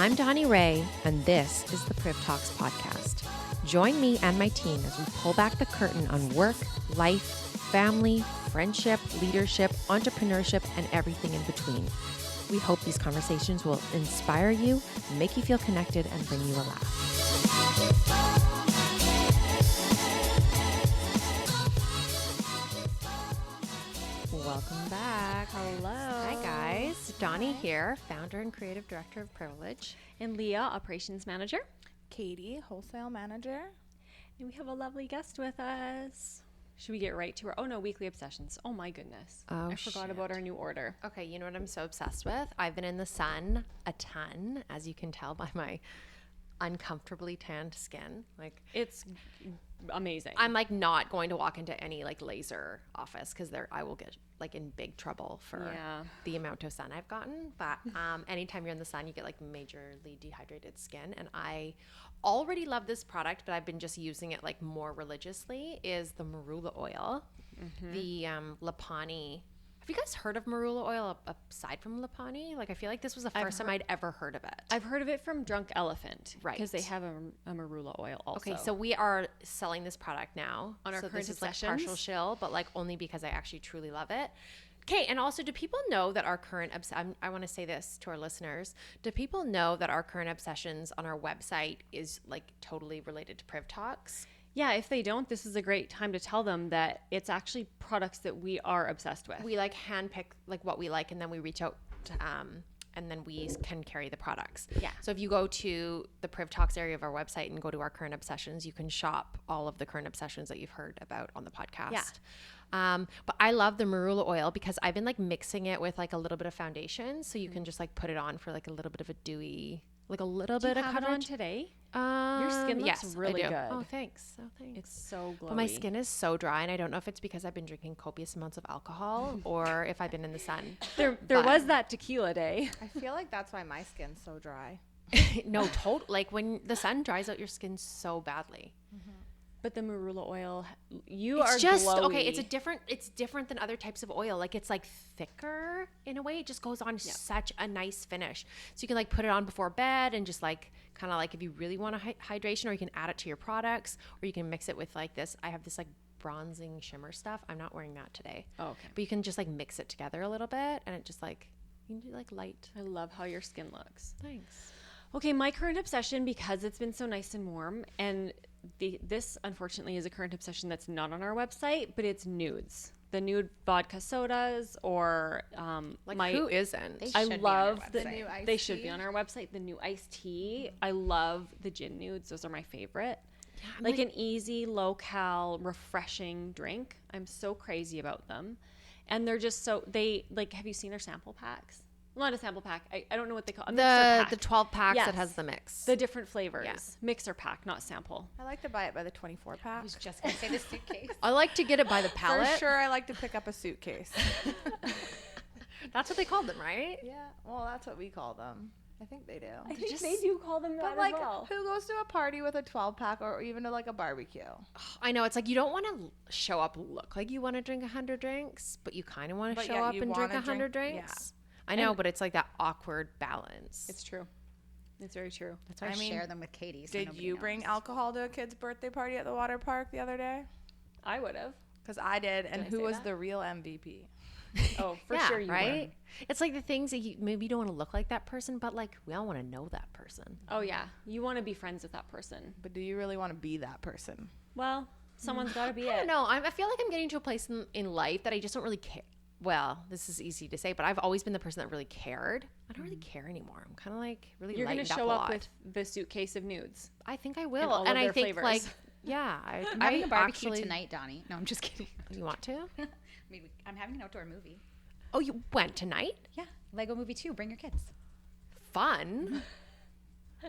I'm Donnie Ray, and this is the PRIV Talks podcast. Join me and my team as we pull back the curtain on work, life, family, friendship, leadership, entrepreneurship, and everything in between. We hope these conversations will inspire you, make you feel connected, and bring you a laugh. Welcome back. Hello. Hi, guys. Donnie here, founder and creative director of Privilege. And Leah, operations manager. Katie, wholesale manager. And we have a lovely guest with us. Should we get right to her? Weekly obsessions. Oh my goodness. I forgot about our new order. Okay, you know what I'm so obsessed with? I've been in the sun a ton, as you can tell by my uncomfortably tanned skin. Like, It's amazing. I'm like not going to walk into any like laser office because I will get like in big trouble for the amount of sun I've gotten. But anytime you're in the sun, you get like majorly dehydrated skin. And I already love this product, but I've been just using it like more religiously, is the marula oil, the Lapani. Have you guys heard of marula oil aside from Lapani? Like, I feel like this was the first time I'd ever heard of it. I've heard of it from Drunk Elephant. Right. Because they have a marula oil also. Okay, so we are selling this product now. On our so current this is like obsessions? partial shill, but like only because I actually truly love it. Okay, and also, do people know that our current I want to say this to our listeners. Do people know that our current obsessions on our website is like totally related to PRIV Talks? Yeah, if they don't, this is a great time to tell them that it's actually products that we are obsessed with. We like handpick like what we like, and then we reach out to, and then we can carry the products. Yeah. So if you go to the PRIV Talks area of our website and go to our current obsessions, you can shop all of the current obsessions that you've heard about on the podcast. Yeah. But I love the marula oil because I've been like mixing it with like a little bit of foundation, so you can just like put it on for like a little bit of a dewy, like a little bit of have it on coverage. today? Your skin looks really good. Oh, thanks. Oh, thanks. It's so glowy. But my skin is so dry, and I don't know if it's because I've been drinking copious amounts of alcohol or if I've been in the sun. There was that tequila day. I feel like that's why my skin's so dry. No, like when the sun dries out your skin so badly. But the marula oil, It's just glowy. okay. It's different than other types of oil. Like, it's like thicker in a way. It just goes on such a nice finish. So you can like put it on before bed and just like kind of like if you really want a hydration, or you can add it to your products, or you can mix it with like this. I have this like bronzing shimmer stuff. I'm not wearing that today. Oh, okay. But you can just like mix it together a little bit, and it just like you can do like light. I love how your skin looks. Thanks. Okay, my current obsession, because it's been so nice and warm, and this unfortunately is a current obsession that's not on our website, but it's nudes. The nude vodka sodas, or Who isn't? They I should be on love our the website. new Iced they should tea. be on our website. The new iced tea. I love the gin nudes. Those are my favorite. I'm Like an easy, low cal, refreshing drink. I'm so crazy about them, and they're just so have you seen their sample packs? Not a sample pack. I don't know what they call the 12 packs Yes. that has the mix. the different flavors. Yeah. Mixer pack, not sample. I like to buy it by the 24 pack. I was just going to say the suitcase. I like to get it by the pallet. For sure, I like to pick up a suitcase. That's what they call them, right? Yeah, well, that's what we call them. I think they do. I think they do call them that But like, as well. who goes to a party with a 12 pack or even to like a barbecue? I know, it's like you don't want to show up look like you want to drink 100 drinks, but you kind of want to But show yeah, up you and drink wanna 100 drink- drinks. I know, but it's like that awkward balance. It's true. It's very true. That's I why share them with Katie. So Did nobody you knows. bring alcohol to a kid's birthday party at the water park the other day? I would have. Because I did, and I who say was that? the real MVP? Oh, for yeah, sure you right? It's like the things that maybe you don't want to look like that person, but like we all want to know that person. were. Oh yeah, you want to be friends with that person. But do you really want to be that person? Well, someone's got to be I don't it. know. I feel like I'm getting to a place in life that I just don't really care. Well, this is easy to say, but I've always been the person that really cared. I don't really care anymore. I'm kind of like really You're gonna lightened show up a up lot. with the suitcase of nudes. I think I all will, of and I their think flavors. like yeah, I'm having a barbecue actually, tonight, Donnie. No, I'm just kidding. You want to? I'm having an outdoor movie. Oh, you went tonight? Yeah, Lego Movie 2. Bring your kids. Fun.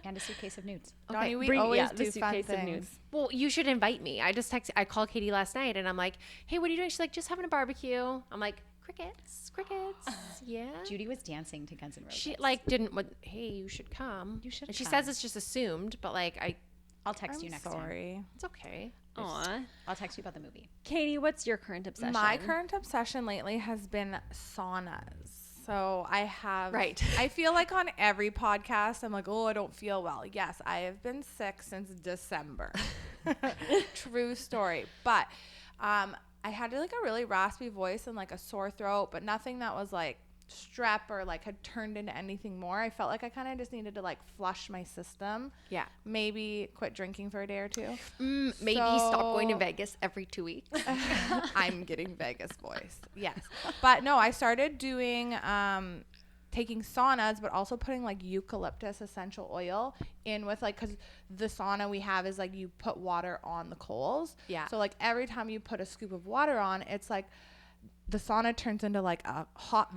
And a suitcase of nudes. Donnie, we bring- always yeah, the do fun suitcase of things. nudes. Well, you should invite me. I called Katie last night and I'm like, hey, what are you doing? She's like, just having a barbecue. I'm like, crickets. Yeah. Judy was dancing to Guns N' Roses. She like didn't. Hey, you should come. You should And she come. says it's just assumed, but like I'll text you I'm next time. sorry. it's okay. Aw. I'll text you about the movie. Katie, what's your current obsession? My current obsession lately has been saunas. So I have, Right. I feel like on every podcast, I'm like, oh, I don't feel well. Yes, I have been sick since December. True story. But I had like a really raspy voice and like a sore throat, but nothing that was like strep or like had turned into anything more. I felt like I kind of just needed to like flush my system. Yeah. Maybe quit drinking for a day or two. Maybe stop going to Vegas every 2 weeks. I'm getting Vegas voice. Yes. But no, I started doing taking saunas, but also putting like eucalyptus essential oil in with like, because the sauna we have is like you put water on the coals. Yeah. So like every time you put a scoop of water on, it's like the sauna turns into like a hot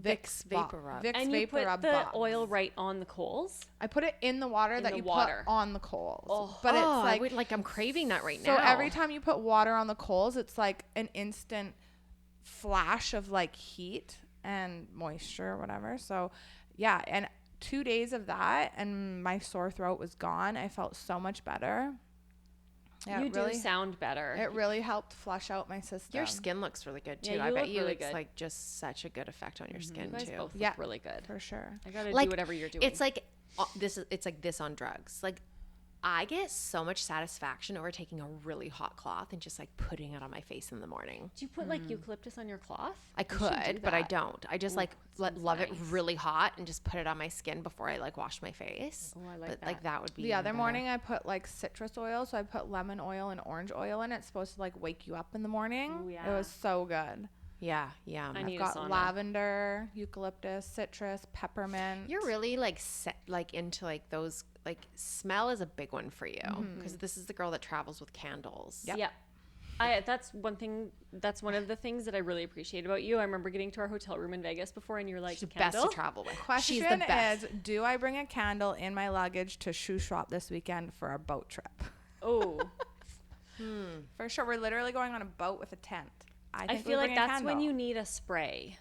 Vicks Vapor Rub. Vicks And you Vapor put Rub the box. oil right on the coals. I put it in the water that the you water. put on the coals. Oh. But it's I like, would, I'm craving that right so now. every time you put water on the coals, it's like an instant flash of like heat and moisture or whatever. So yeah, and 2 days of that and my sore throat was gone. I felt so much better. Yeah, You it really, do sound better. it really helped flush out my system. Your skin looks really good too. Yeah, I you bet look you really it's good. like just such a good effect on your skin You guys too. both Yeah. look really good. For sure. I gotta Like, do whatever you're doing. It's like it's like this on drugs. Like I get so much satisfaction over taking a really hot cloth and just like putting it on my face in the morning. Do you put like eucalyptus on your cloth? I You should do could, but I that. don't. I just Ooh, like sounds love it nice. really hot and just put it on my skin before I like wash my face. Oh, I like but that. like that would be The even other better. morning I put like citrus oil. So I put lemon oil and orange oil in it. It's supposed to like wake you up in the morning. Ooh, It yeah. was so good. Yeah. I I've need a got sauna. lavender, eucalyptus, citrus, peppermint. You're really like set like into like those like smell is a big one for you because this is the girl that travels with candles. Yep. Yeah. That's one thing. That's one of the things that I really appreciate about you. I remember getting to our hotel room in Vegas before, and you're like, She's the candle? best to travel with. Question She's the best. is, do I bring a candle in my luggage to shoe shop this weekend for our boat trip? Oh, For sure. We're literally going on a boat with a tent. I think feel we like bring a that's when candle. you need a spray.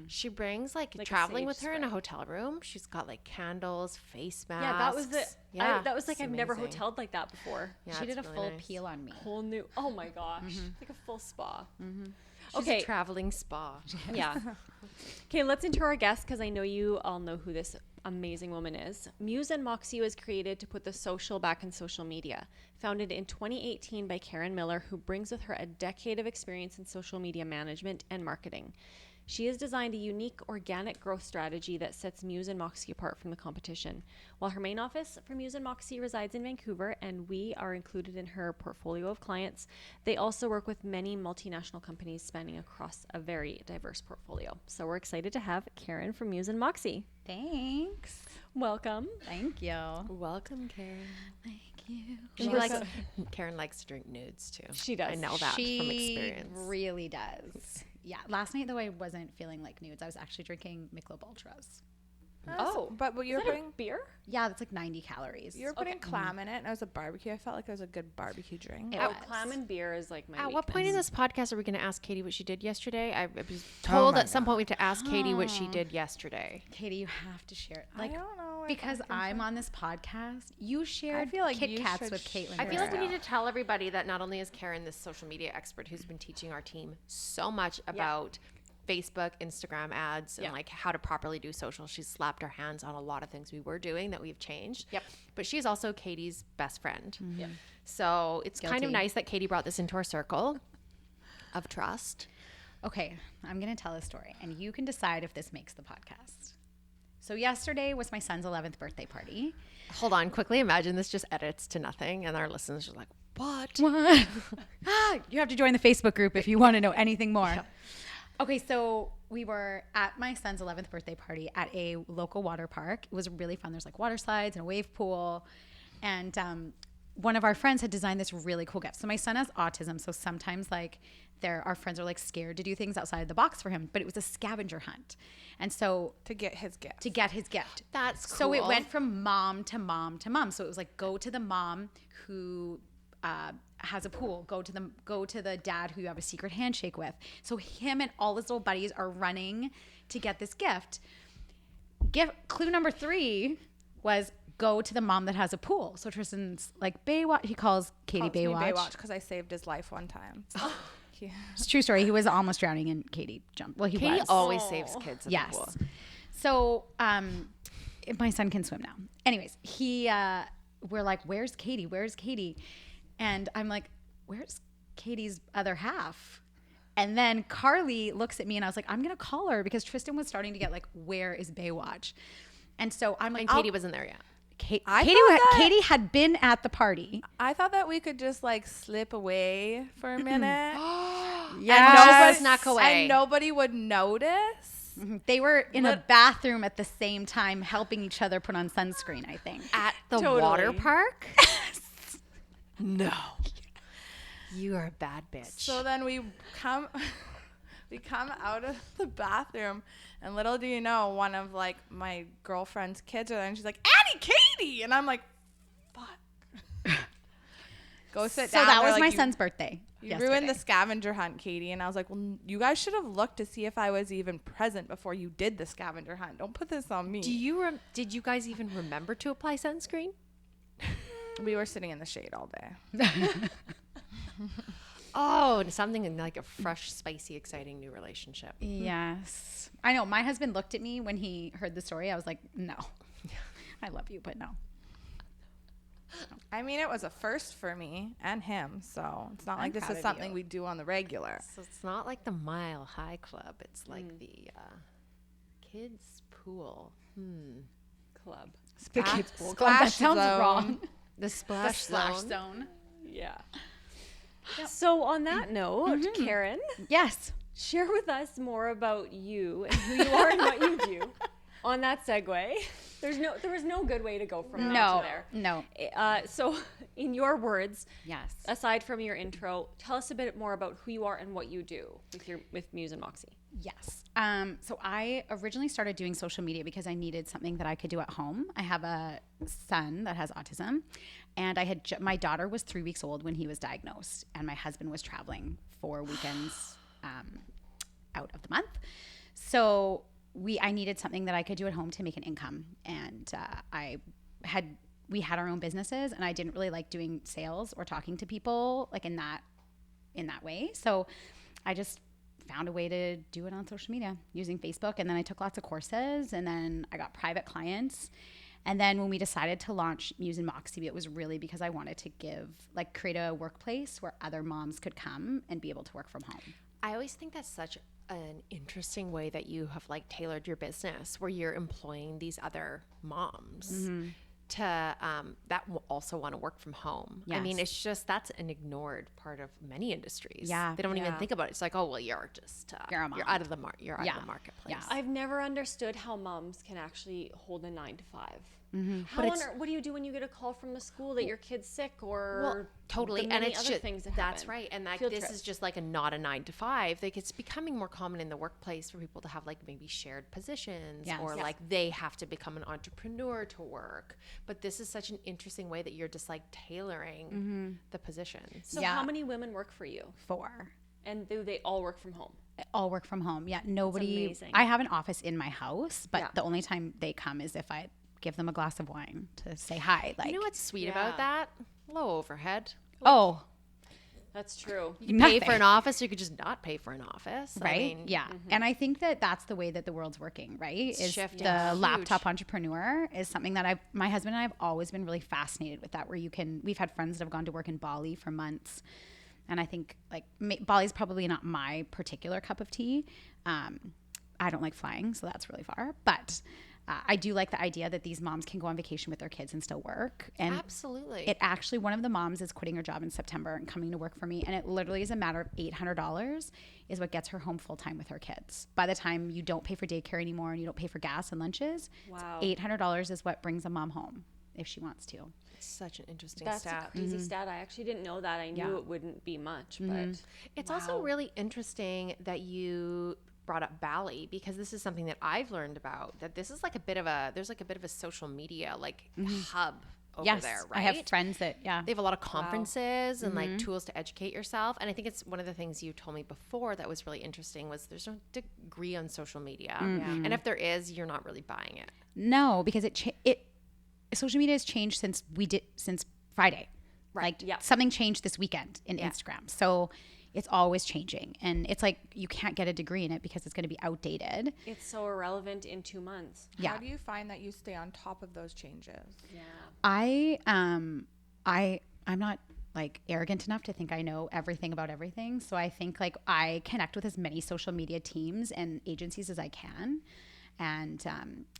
She brings like Like a traveling sage with her in a spray. hotel room. She's got like candles, face masks. Yeah, that was the. Yeah, that was like it's I've never amazing. hoteled like that before. Yeah, she it's did a really full nice. peel on me. Whole new. Oh my gosh, like a full spa. She's Okay. a traveling spa. Yeah. Okay, let's intro our guest because I know you all know who this amazing woman is. Muse and Moxi was created to put the social back in social media. Founded in 2018 by Karen Miller, who brings with her a decade of experience in social media management and marketing. She has designed a unique organic growth strategy that sets Muse and Moxi apart from the competition. While her main office for Muse and Moxi resides in Vancouver and we are included in her portfolio of clients, they also work with many multinational companies spanning across a very diverse portfolio. So we're excited to have Karen from Muse and Moxi. Thanks. Welcome. Thank you. Welcome, Karen. Thank you. She likes, Karen likes to drink nudes too. She does. I know that She from experience. really does. Yeah. Last night though, I wasn't feeling like nudes. I was actually drinking Michelob Ultras. Oh, But you were is that a putting beer? Yeah, that's like 90 calories. you were putting clam in it, and it was a barbecue. I felt like it was a good barbecue drink. It Oh, was. clam and beer is like my At what point in this podcast are we going to ask Katie what she did yesterday? I was Oh told my at some point we have to ask Katie what she did yesterday. Katie, you have to share it. I Like, don't know. if because I can I'm on this podcast, you shared feel like Kit you Kats should with Caitlin. I feel like we Yeah. need to tell everybody that not only is Karen this social media expert who's been teaching our team so much about Facebook, Instagram ads, and Yeah. like how to properly do social. She's slapped our hands on a lot of things we were doing that we've changed. Yep. But she's also Katie's best friend. Yeah. So it's kind of Guilty. nice that Katie brought this into our circle of trust. Okay, I'm going to tell a story, and you can decide if this makes the podcast. So yesterday was my son's 11th birthday party. Hold on, quickly imagine this just edits to nothing, and our listeners are like, "What?" You have to join the Facebook group if you want to know anything more. Okay, so we were at my son's 11th birthday party at a local water park. It was really fun. There's like water slides and a wave pool. And one of our friends had designed this really cool gift. So my son has autism, so sometimes like our friends are like scared to do things outside the box for him, but it was a scavenger hunt. And so to get his gift. That's so it cool. went from mom to mom to mom. So it was like, go to the mom who has a pool. Go to the dad who you have a secret handshake with. So him and all his little buddies are running to get this gift. Clue number 3 was go to the mom that has a pool. So Tristan's like Baywatch. He calls Katie Calls me Baywatch. Baywatch because I saved his life one time. It's a true story. He was almost drowning and Katie jumped. Well, Katie was. always saves kids in the pool. So, my son can swim now. Anyways, we're like, where's Katie? Where's Katie? And I'm like, where's Katie's other half? And then Carly looks at me and I was like, I'm going to call her because Tristan was starting to get like, where is Baywatch? And so I'm like, and Katie wasn't there yet. Katie had been at the party. I thought that we could just like slip away for a minute. Yeah, snuck away. And nobody would notice. They were in a bathroom at the same time helping each other put on sunscreen, I think. At the water park? No. You are a bad bitch. So then we come out of the bathroom, and little do you know, one of like my girlfriend's kids are there, and she's like, Annie, Katie! And I'm like, fuck. Go sit down. So that They're was like, my son's birthday. You ruined the scavenger hunt, Katie. And I was like, well, you guys should have looked to see if I was even present before you did the scavenger hunt. Don't put this on me. Did you guys even remember to apply sunscreen? We were sitting in the shade all day. Oh, and something like a fresh, spicy, exciting new relationship. Yes. I know. My husband looked at me when he heard the story. I was like, no. I love you, but no. I mean, it was a first for me and him, so it's not like this is something we do on the regular. So it's not like the Mile High Club. It's like the kids' pool club. The kids' pool. Splash that sounds zone. wrong. The splash zone. Yeah. So on that note, Karen, yes, share with us more about you and who you are and what you do. On that segue, there was no good way to go from there to there. No. So in your words, yes. Aside from your intro, tell us a bit more about who you are and what you do with Muse and Moxi. Yes. So I originally started doing social media because I needed something that I could do at home. I have a son that has autism, and my daughter was 3 weeks old when he was diagnosed, and my husband was traveling 4 weekends out of the month. So I needed something that I could do at home to make an income, and we had our own businesses, and I didn't really like doing sales or talking to people like in that way. So I just found a way to do it on social media using Facebook. And then I took lots of courses, and then I got private clients. And then when we decided to launch Muse and Moxi, it was really because I wanted to create a workplace where other moms could come and be able to work from home. I always think that's such an interesting way that you have like tailored your business, where you're employing these other moms to that also want to work from home. Yes. I mean, it's just, that's an ignored part of many industries. Yeah. They don't even think about it. It's like, oh, well, you're just, you're out of the you're out of the marketplace. Yeah. I've never understood how moms can actually hold a 9-to-5. What do you do when you get a call from the school that your kid's sick or totally, the and many it's other just things that that's happen? right, and like Field this trips. is just like not a 9-to-5. Like it's becoming more common in the workplace for people to have like maybe shared positions, or like they have to become an entrepreneur to work. But this is such an interesting way that you're just like tailoring the positions. So how many women work for you? 4. And do they all work from home? All work from home. Yeah, nobody. Amazing. I have an office in my house, but the only time they come is if I give them a glass of wine to say hi. Like, you know what's sweet about that? Low overhead. Oh, that's true. You can pay for an office, or you could just not pay for an office. Right? I mean, yeah. And I think that that's the way that the world's working, right? Is shifting. The laptop entrepreneur is something that my husband and I have always been really fascinated with, that where we've had friends that have gone to work in Bali for months. And I think like Bali's probably not my particular cup of tea. I don't like flying, so that's really far. But I do like the idea that these moms can go on vacation with their kids and still work. And absolutely. It actually, one of the moms is quitting her job in September and coming to work for me. And it literally is a matter of $800 is what gets her home full time with her kids. By the time you don't pay for daycare anymore and you don't pay for gas and lunches, $800 is what brings a mom home if she wants to. It's such an interesting stat. stat. That's a crazy stat. I actually didn't know that. I knew it wouldn't be much, but it's also really interesting that you brought up Bali, because this is something that I've learned about, that this is like there's like a bit of a social media like hub over there, right? I have friends that they have a lot of conferences and like tools to educate yourself. And I think it's one of the things you told me before that was really interesting was there's no degree on social media, and if there is, you're not really buying it. No, because social media has changed since Friday. Right. Like something changed this weekend in Instagram. So It's always changing. And it's like you can't get a degree in it because it's going to be outdated. It's so irrelevant in 2 months. Yeah. How do you find that you stay on top of those changes? Yeah. I'm not like arrogant enough to think I know everything about everything. So I think like I connect with as many social media teams and agencies as I can. And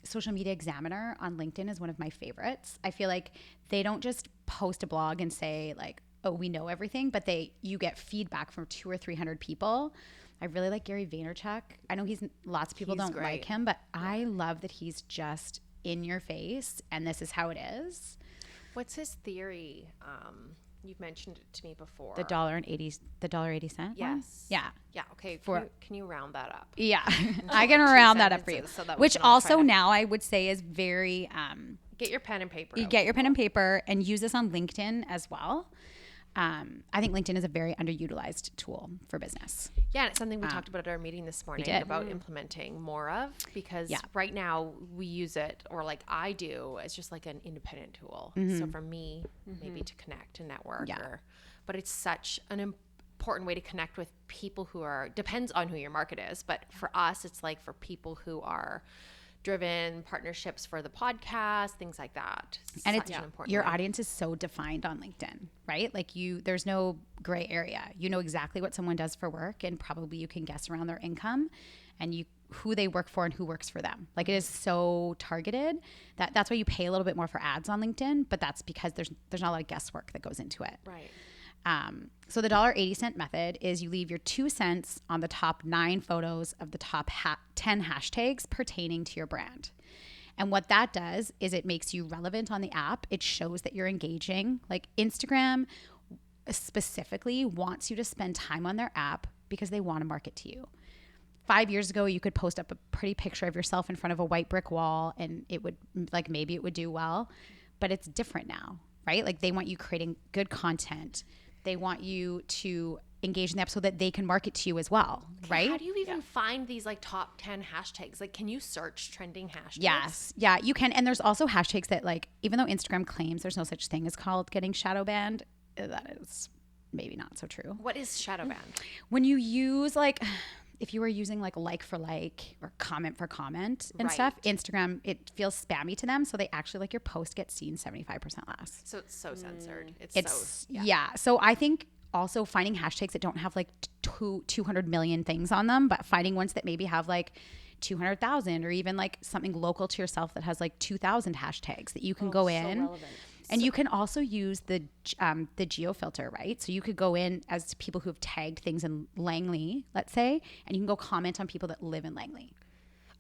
Social Media Examiner on LinkedIn is one of my favorites. I feel like they don't just post a blog and say like, oh, we know everything, but you get feedback from 200 or 300 people. I really like Gary Vaynerchuk. I know lots of people don't great. like him, but I love that he's just in your face and this is how it is. What's his theory? You've mentioned it to me before. The $1.80 one? Yes. Yeah. Yeah. Okay. Can you round that up? Yeah. I can round that up for you. So that Which also now I would say is very get your pen and paper. you get your pen and paper and use this on LinkedIn as well. I think LinkedIn is a very underutilized tool for business. Yeah, and it's something we talked about at our meeting this morning about implementing more of, because right now we use it, or like I do, as just like an independent tool. So for me, maybe to connect and network, but it's such an important way to connect with people who depends on who your market is. But for us, it's like for people who are driven, partnerships for the podcast, things like that. And it's an important your way. audience is so defined on LinkedIn, right? Like there's no gray area. You know exactly what someone does for work, and probably you can guess around their income and who they work for and who works for them. Like it is so targeted that's why you pay a little bit more for ads on LinkedIn, but that's because there's not a lot of guesswork that goes into it. Right. So the $1.80 method is you leave your 2 cents on the top 9 photos of the top 10 hashtags pertaining to your brand. And what that does is it makes you relevant on the app. It shows that you're engaging. Like Instagram specifically wants you to spend time on their app because they want to market to you. 5 years ago, you could post up a pretty picture of yourself in front of a white brick wall and it would maybe it would do well, but it's different now, right? Like they want you creating good content. They want you to engage in the app so that they can market to you as well, right? How do you even find these like top 10 hashtags? Like, can you search trending hashtags? Yes. Yeah, you can. And there's also hashtags that like, even though Instagram claims there's no such thing as called getting shadow banned, that is maybe not so true. What is shadow ban? When you use like, if you were using like for like or comment for comment and stuff, Instagram, it feels spammy to them. So they actually like your post gets seen 75% less. So it's so censored. So I think also finding hashtags that don't have like 200 million things on them, but finding ones that maybe have like 200,000 or even like something local to yourself that has like 2,000 hashtags that you can go in. Relevant. And you can also use the geo filter, right? So you could go in as people who have tagged things in Langley, let's say, and you can go comment on people that live in Langley.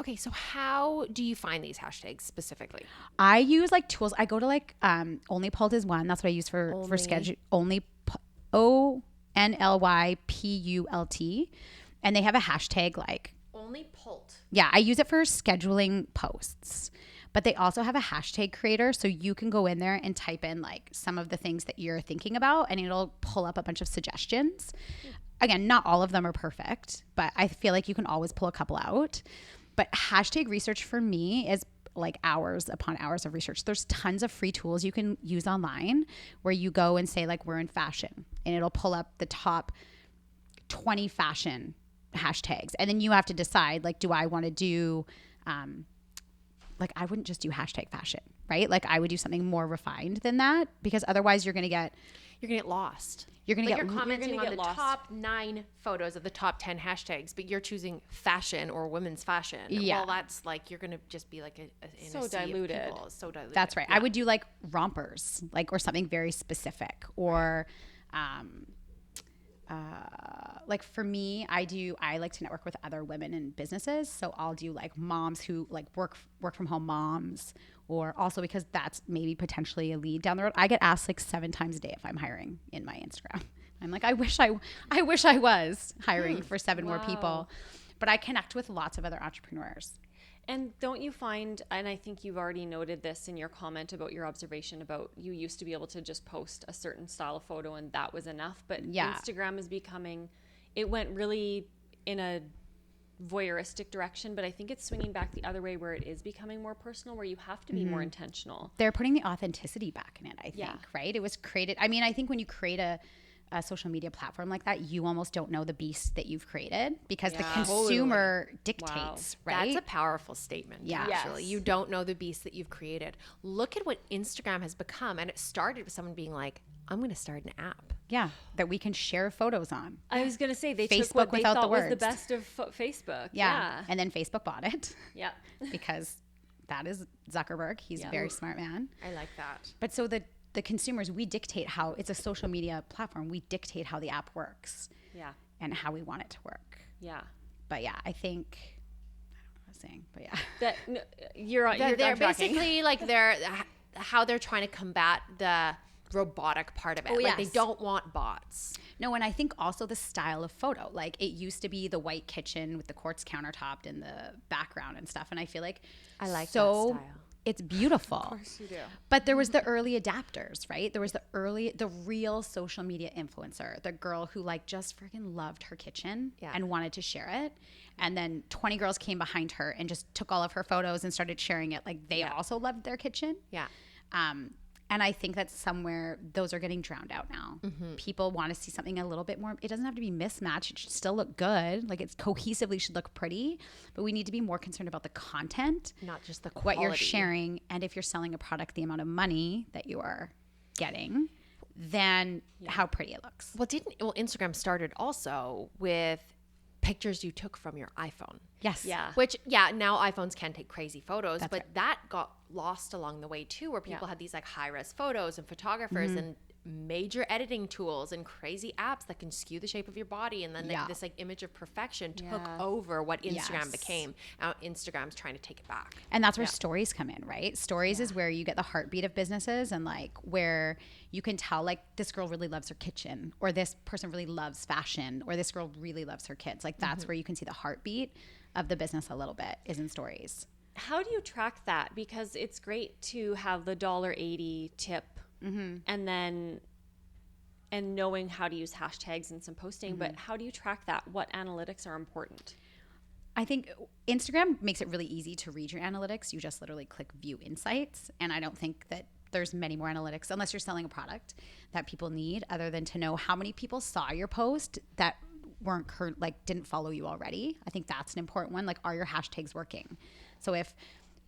Okay, so how do you find these hashtags specifically? I use like tools. I go to like Onlypult is one. That's what I use for schedule. ONLYPULT, and they have a hashtag like Onlypult. Yeah, I use it for scheduling posts. But they also have a hashtag creator, so you can go in there and type in like some of the things that you're thinking about, and it'll pull up a bunch of suggestions. Again, not all of them are perfect, but I feel like you can always pull a couple out. But hashtag research for me is like hours upon hours of research. There's tons of free tools you can use online where you go and say like, we're in fashion, and it'll pull up the top 20 fashion hashtags. And then you have to decide like, do I want to do like I wouldn't just do hashtag fashion, right? Like I would do something more refined than that, because otherwise you're going to get lost. You're going to like get you're commenting you're on gonna the get lost. top 9 photos of the top 10 hashtags, but you're choosing fashion or women's fashion. Yeah. Well, that's like you're going to just be like in So a sea diluted. Of people. So diluted. That's right. Yeah. I would do like rompers, like, or something very specific, or like for me, I like to network with other women in businesses. So I'll do like moms who like work from home moms, or also because that's maybe potentially a lead down the road. I get asked like 7 times a day if I'm hiring in my Instagram. I'm like, I wish I was hiring for 7 more people, but I connect with lots of other entrepreneurs. And don't you find, and I think you've already noted this in your comment about your observation about you used to be able to just post a certain style of photo and that was enough, but Instagram is becoming, it went really in a voyeuristic direction, but I think it's swinging back the other way where it is becoming more personal, where you have to be more intentional. They're putting the authenticity back in it, I think, right? It was created, I mean, I think when you create a a social media platform like that, you almost don't know the beast that you've created because the consumer dictates, right? That's a powerful statement, actually. You don't know the beast that you've created. Look at what Instagram has become. And it started with someone being like, I'm going to start an app. Yeah, that we can share photos on. I was going to say, they Facebook took what they without the thought was the words. best of Facebook. Yeah. And then Facebook bought it. Yeah. Because that is Zuckerberg. He's a very smart man. I like that. But so the consumers, we dictate how, it's a social media platform. We dictate how the app works. Yeah. And how we want it to work. Yeah. But yeah, I think, I don't know what I was saying, but yeah. They're basically like how they're trying to combat the robotic part of it. Like they don't want bots. No, and I think also the style of photo. Like it used to be the white kitchen with the quartz countertop in the background and stuff. And I feel like I like that style. It's beautiful. Of course you do. But there was the early adapters, right? There was the real social media influencer, the girl who like just freaking loved her kitchen and wanted to share it. And then 20 girls came behind her and just took all of her photos and started sharing it. Like they also loved their kitchen. Yeah. And I think that somewhere those are getting drowned out now. Mm-hmm. People want to see something a little bit more. It doesn't have to be mismatched. It should still look good. Like it's cohesively should look pretty. But we need to be more concerned about the content, not just the quality. What you're sharing, and if you're selling a product, the amount of money that you are getting, than how pretty it looks. Well, Instagram started also with pictures you took from your iPhone. Yes. Yeah. Which, now iPhones can take crazy photos, but that got lost along the way too, where people had these like high-res photos and photographers and major editing tools and crazy apps that can skew the shape of your body, and then this like image of perfection took over what Instagram became. Now Instagram's trying to take it back. And that's where stories come in, right? Stories is where you get the heartbeat of businesses, and like where you can tell like this girl really loves her kitchen, or this person really loves fashion, or this girl really loves her kids. Like that's where you can see the heartbeat of the business a little bit, is in stories. How do you track that? Because it's great to have the $1.80 tip and knowing how to use hashtags and some posting, but how do you track that? What analytics are important? I think Instagram makes it really easy to read your analytics. You just literally click view insights. And I don't think that there's many more analytics, unless you're selling a product, that people need, other than to know how many people saw your post that weren't didn't follow you already. I think that's an important one. Like, are your hashtags working? So if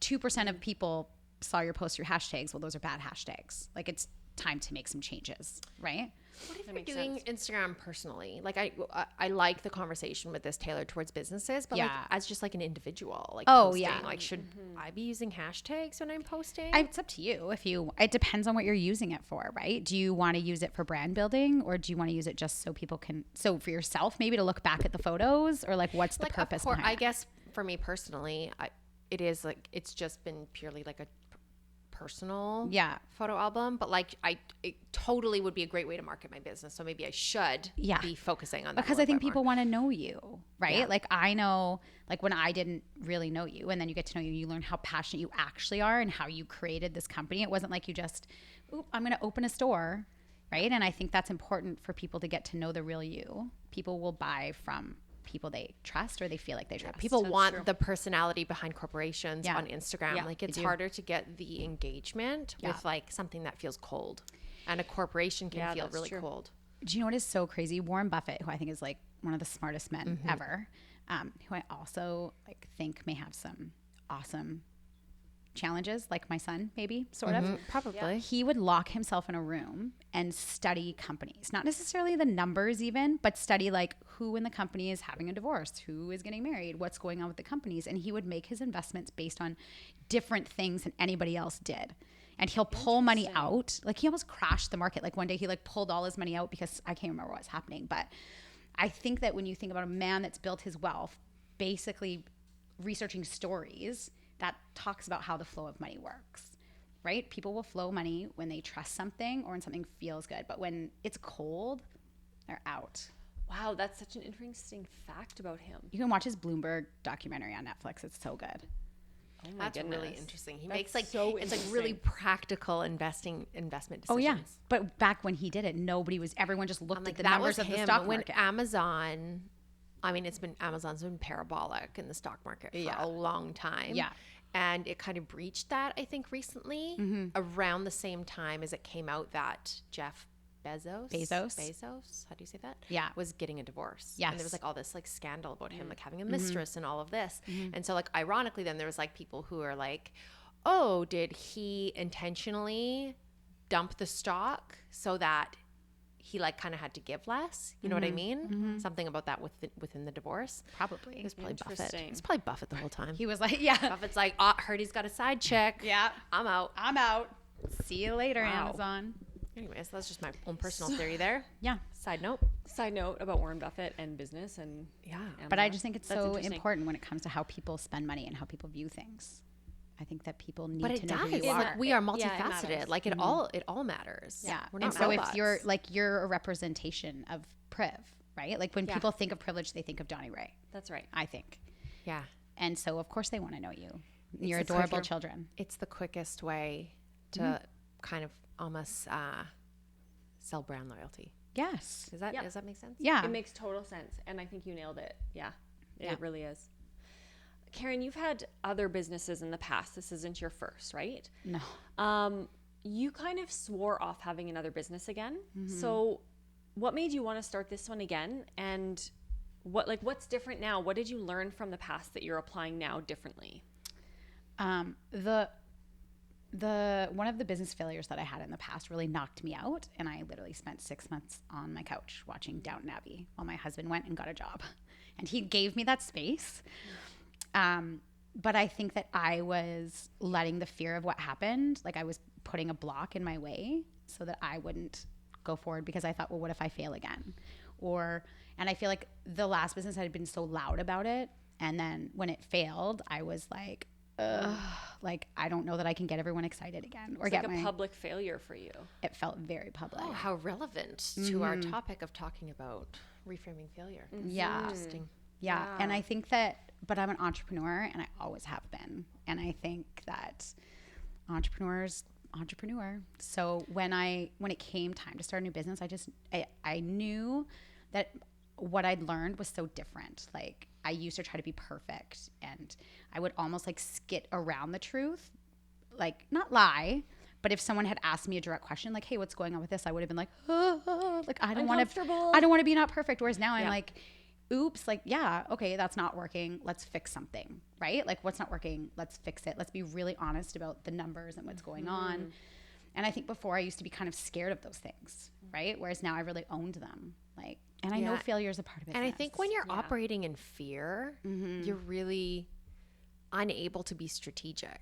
2% of people saw your post, your hashtags, well, those are bad hashtags. Like, it's time to make some changes, right? What if you're doing Instagram personally? Like I like the conversation with this tailored towards businesses, but like as just like an individual, like posting, like should I be using hashtags when I'm posting? It's up to you. It depends on what you're using it for, right? Do you want to use it for brand building, or do you want to use it just so people can, so for yourself maybe to look back at the photos, or like what's the purpose behind I it? guess for me personally, it is like it's just been purely like a personal photo album, but like it totally would be a great way to market my business, so maybe I should be focusing on that, because I think people want to know you, right? Like I know, like when I didn't really know you, and then you get to know you, you learn how passionate you actually are and how you created this company. It wasn't like you just, I'm going to open a store, right? And I think that's important for people to get to know the real you. People will buy from people they trust, or they feel like they trust. People want the personality behind corporations on Instagram. Like it's harder to get the engagement with like something that feels cold, and a corporation can feel really cold. Do you know what is so crazy? Warren Buffett, who I think is like one of the smartest men ever, who I also like think may have some awesome challenges, like my son, maybe, sort of. Probably. He would lock himself in a room and study companies, not necessarily the numbers even, but study like who in the company is having a divorce, who is getting married, what's going on with the companies. And he would make his investments based on different things than anybody else did. And he'll pull money out. Like he almost crashed the market. Like one day he like pulled all his money out because I can't remember what was happening. But I think that when you think about a man that's built his wealth, basically researching stories that talks about how the flow of money works, right? People will flow money when they trust something or when something feels good. But when it's cold, they're out. Wow, that's such an interesting fact about him. You can watch his Bloomberg documentary on Netflix. It's so good. Oh my goodness. Really interesting. He makes like it's like really practical investment decisions. Oh yeah, but back when he did it, everyone just looked at the numbers of the stock market. When Amazon's been parabolic in the stock market for a long time. Yeah. And it kind of breached that, I think, recently, around the same time as it came out that Jeff Bezos, how do you say that? Yeah. Was getting a divorce. Yes. And there was like all this like scandal about him like having a mistress and all of this. And so like ironically then there was like people who are like, oh, did he intentionally dump the stock so that he like kind of had to give less? You know what I mean? Something about that within the divorce. Probably. It was probably Buffett. Interesting. It's probably Buffett the whole time. He was like, yeah. Buffett's like, oh, heard he's got a side chick. Yeah. I'm out. I'm out. See you later, Wow. Amazon. Anyways, that's just my own personal theory there. Yeah. Side note. Side note about Warren Buffett and business and Yeah. But I just think it's That's so interesting. important when it comes to how people spend money and how people view things. I think that people need But to it know does. who you Like, are. we are Yeah, it multifaceted. matters. Like it all matters. Yeah. We're And not so robots. if you're like, you're a representation of PRIV, right? Like when Yeah. people think of privilege, they think of Donnie Ray, that's right. I think. yeah, And so of course they want to know you. You're the adorable quicker- children. it's the quickest way to kind of almost sell brand loyalty. Yes. Does that Yep. make sense? Yeah. It makes total sense, and I think you nailed it. Yeah, Yeah. it really is. Karen, you've had other businesses in the past. This isn't your first, right? No. You kind of swore off having another business again. So what made you want to start this one again? And what's different now? What did you learn from the past that you're applying now differently? The one of the business failures that I had in the past really knocked me out, and I literally spent 6 months on my couch watching Downton Abbey while my husband went and got a job, and he gave me that space. But I think that I was letting the fear of what happened, like I was putting a block in my way so that I wouldn't go forward, because I thought, well, what if I fail again? And I feel like the last business I had been so loud about it, and then when it failed, I was like, like I don't know that I can get everyone excited again or It's get like a my. public failure for you. It felt very public. Oh, how relevant to our topic of talking about reframing failure. Yeah. Interesting. Yeah. And I think that, but I'm an entrepreneur and I always have been. And I think that entrepreneur. So when it came time to start a new business, I knew that what I'd learned was so different. Like I used to try to be perfect, and I would almost like skit around the truth, like not lie. But if someone had asked me a direct question, like, "Hey, what's going on with this?" I would have been like, like I don't want to be not perfect. Whereas now I'm like, oops, like, yeah, okay, that's not working. Let's fix something, right? Like, what's not working? Let's fix it. Let's be really honest about the numbers and what's going on. And I think before I used to be kind of scared of those things, right? Whereas now I really owned them. Like, and I know failure is a part of it. And I think when you're operating in fear, you're really unable to be strategic.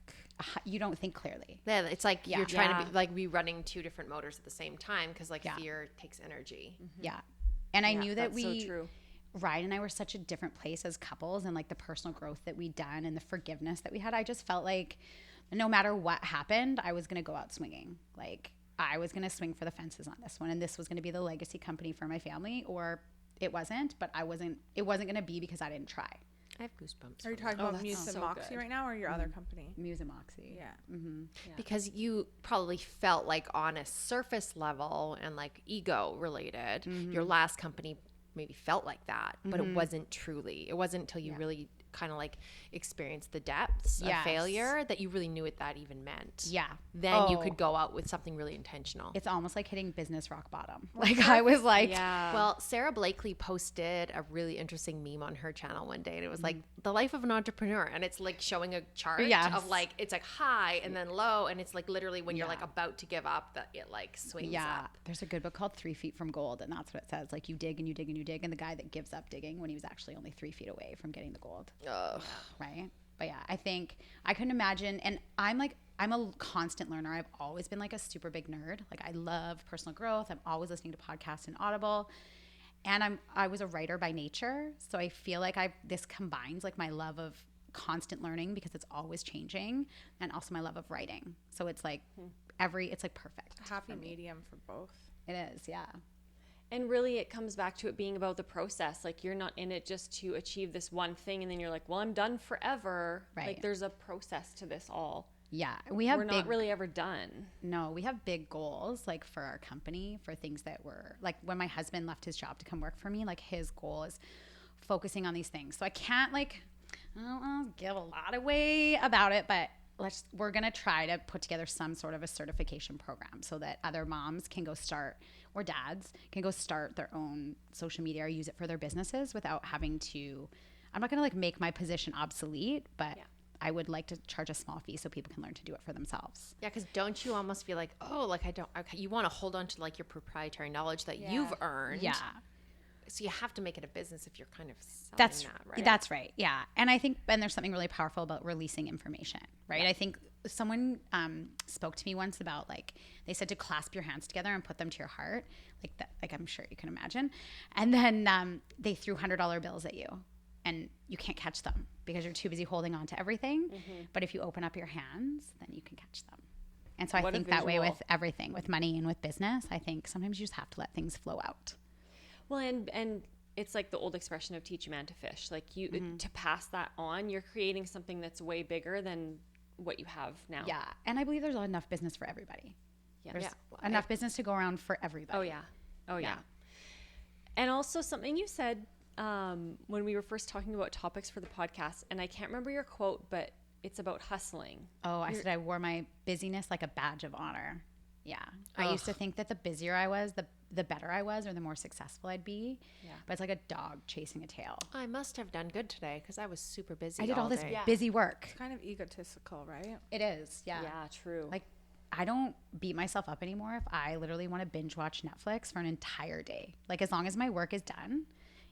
You don't think clearly. Yeah, it's like you're trying to be running two different motors at the same time, because like fear takes energy. Yeah. And I knew that that's so true. Ryan and I were such a different place as couples, and like the personal growth that we'd done and the forgiveness that we had. I just felt like no matter what happened, I was going to go out swinging. Like I was going to swing for the fences on this one, and this was going to be the legacy company for my family, or it wasn't, but it wasn't going to be because I didn't try. I have goosebumps. Are you talking about Muse and Moxi right now, or your other company? Muse and Moxi. Yeah. Because you probably felt like on a surface level and like ego related, your last company maybe felt like that, but it wasn't truly. It wasn't until you really kind of like experienced the depths of failure that you really knew what that even meant. Yeah. Then you could go out with something really intentional. It's almost like hitting business rock bottom. Like I was like, Well, Sarah Blakely posted a really interesting meme on her channel one day, and it was like the life of an entrepreneur, and it's like showing a chart of like it's like high and then low, and it's like literally when you're like about to give up that it like swings up. There's a good book called 3 Feet from Gold, and that's what it says. Like you dig and you dig and you dig, and the guy that gives up digging when he was actually only 3 feet away from getting the gold. Right. But yeah, I think I couldn't imagine. And I'm a constant learner. I've always been like a super big nerd. Like I love personal growth. I'm always listening to podcasts and Audible. And I was a writer by nature. So I feel like this combines like my love of constant learning, because it's always changing, and also my love of writing. So it's like it's like perfect. A happy medium for both. It is. Yeah. And really, it comes back to it being about the process. Like, you're not in it just to achieve this one thing, and then you're like, well, I'm done forever. Right. Like, there's a process to this all. Yeah. We're not really ever done. No, we have big goals, like for our company, for things that were like when my husband left his job to come work for me, like his goal is focusing on these things. So I can't I don't give a lot away about it, but we're going to try to put together some sort of a certification program so that other moms can go start or dads can go start their own social media or use it for their businesses without having to, I'm not going to like make my position obsolete, but I would like to charge a small fee so people can learn to do it for themselves. Yeah, because don't you almost feel like, oh, like you want to hold on to like your proprietary knowledge that you've earned. Yeah. So you have to make it a business if you're kind of selling That's that, right? That's right. Yeah. And I think, and there's something really powerful about releasing information, right? I think someone spoke to me once about like, they said to clasp your hands together and put them to your heart, like that, like I'm sure you can imagine. And then they threw $100 bills at you and you can't catch them because you're too busy holding on to everything. But if you open up your hands, then you can catch them. And so I think that way with everything, with money and with business, I think sometimes you just have to let things flow out. Well, and it's like the old expression of teach a man to fish. Like you, to pass that on, you're creating something that's way bigger than what you have now. Yeah. And I believe there's enough business for everybody. Yeah. There's enough business to go around for everybody. Oh, yeah. Oh, yeah. And also something you said when we were first talking about topics for the podcast, and I can't remember your quote, but it's about hustling. Oh, I said I wore my busyness like a badge of honor. Yeah. I used to think that the busier I was, the better I was, or the more successful I'd be. Yeah. But it's like a dog chasing a tail. I must have done good today because I was super busy. I did all this day. busy work. It's kind of egotistical, right? It is. Yeah. Yeah, true. Like I don't beat myself up anymore if I literally want to binge watch Netflix for an entire day. Like as long as my work is done,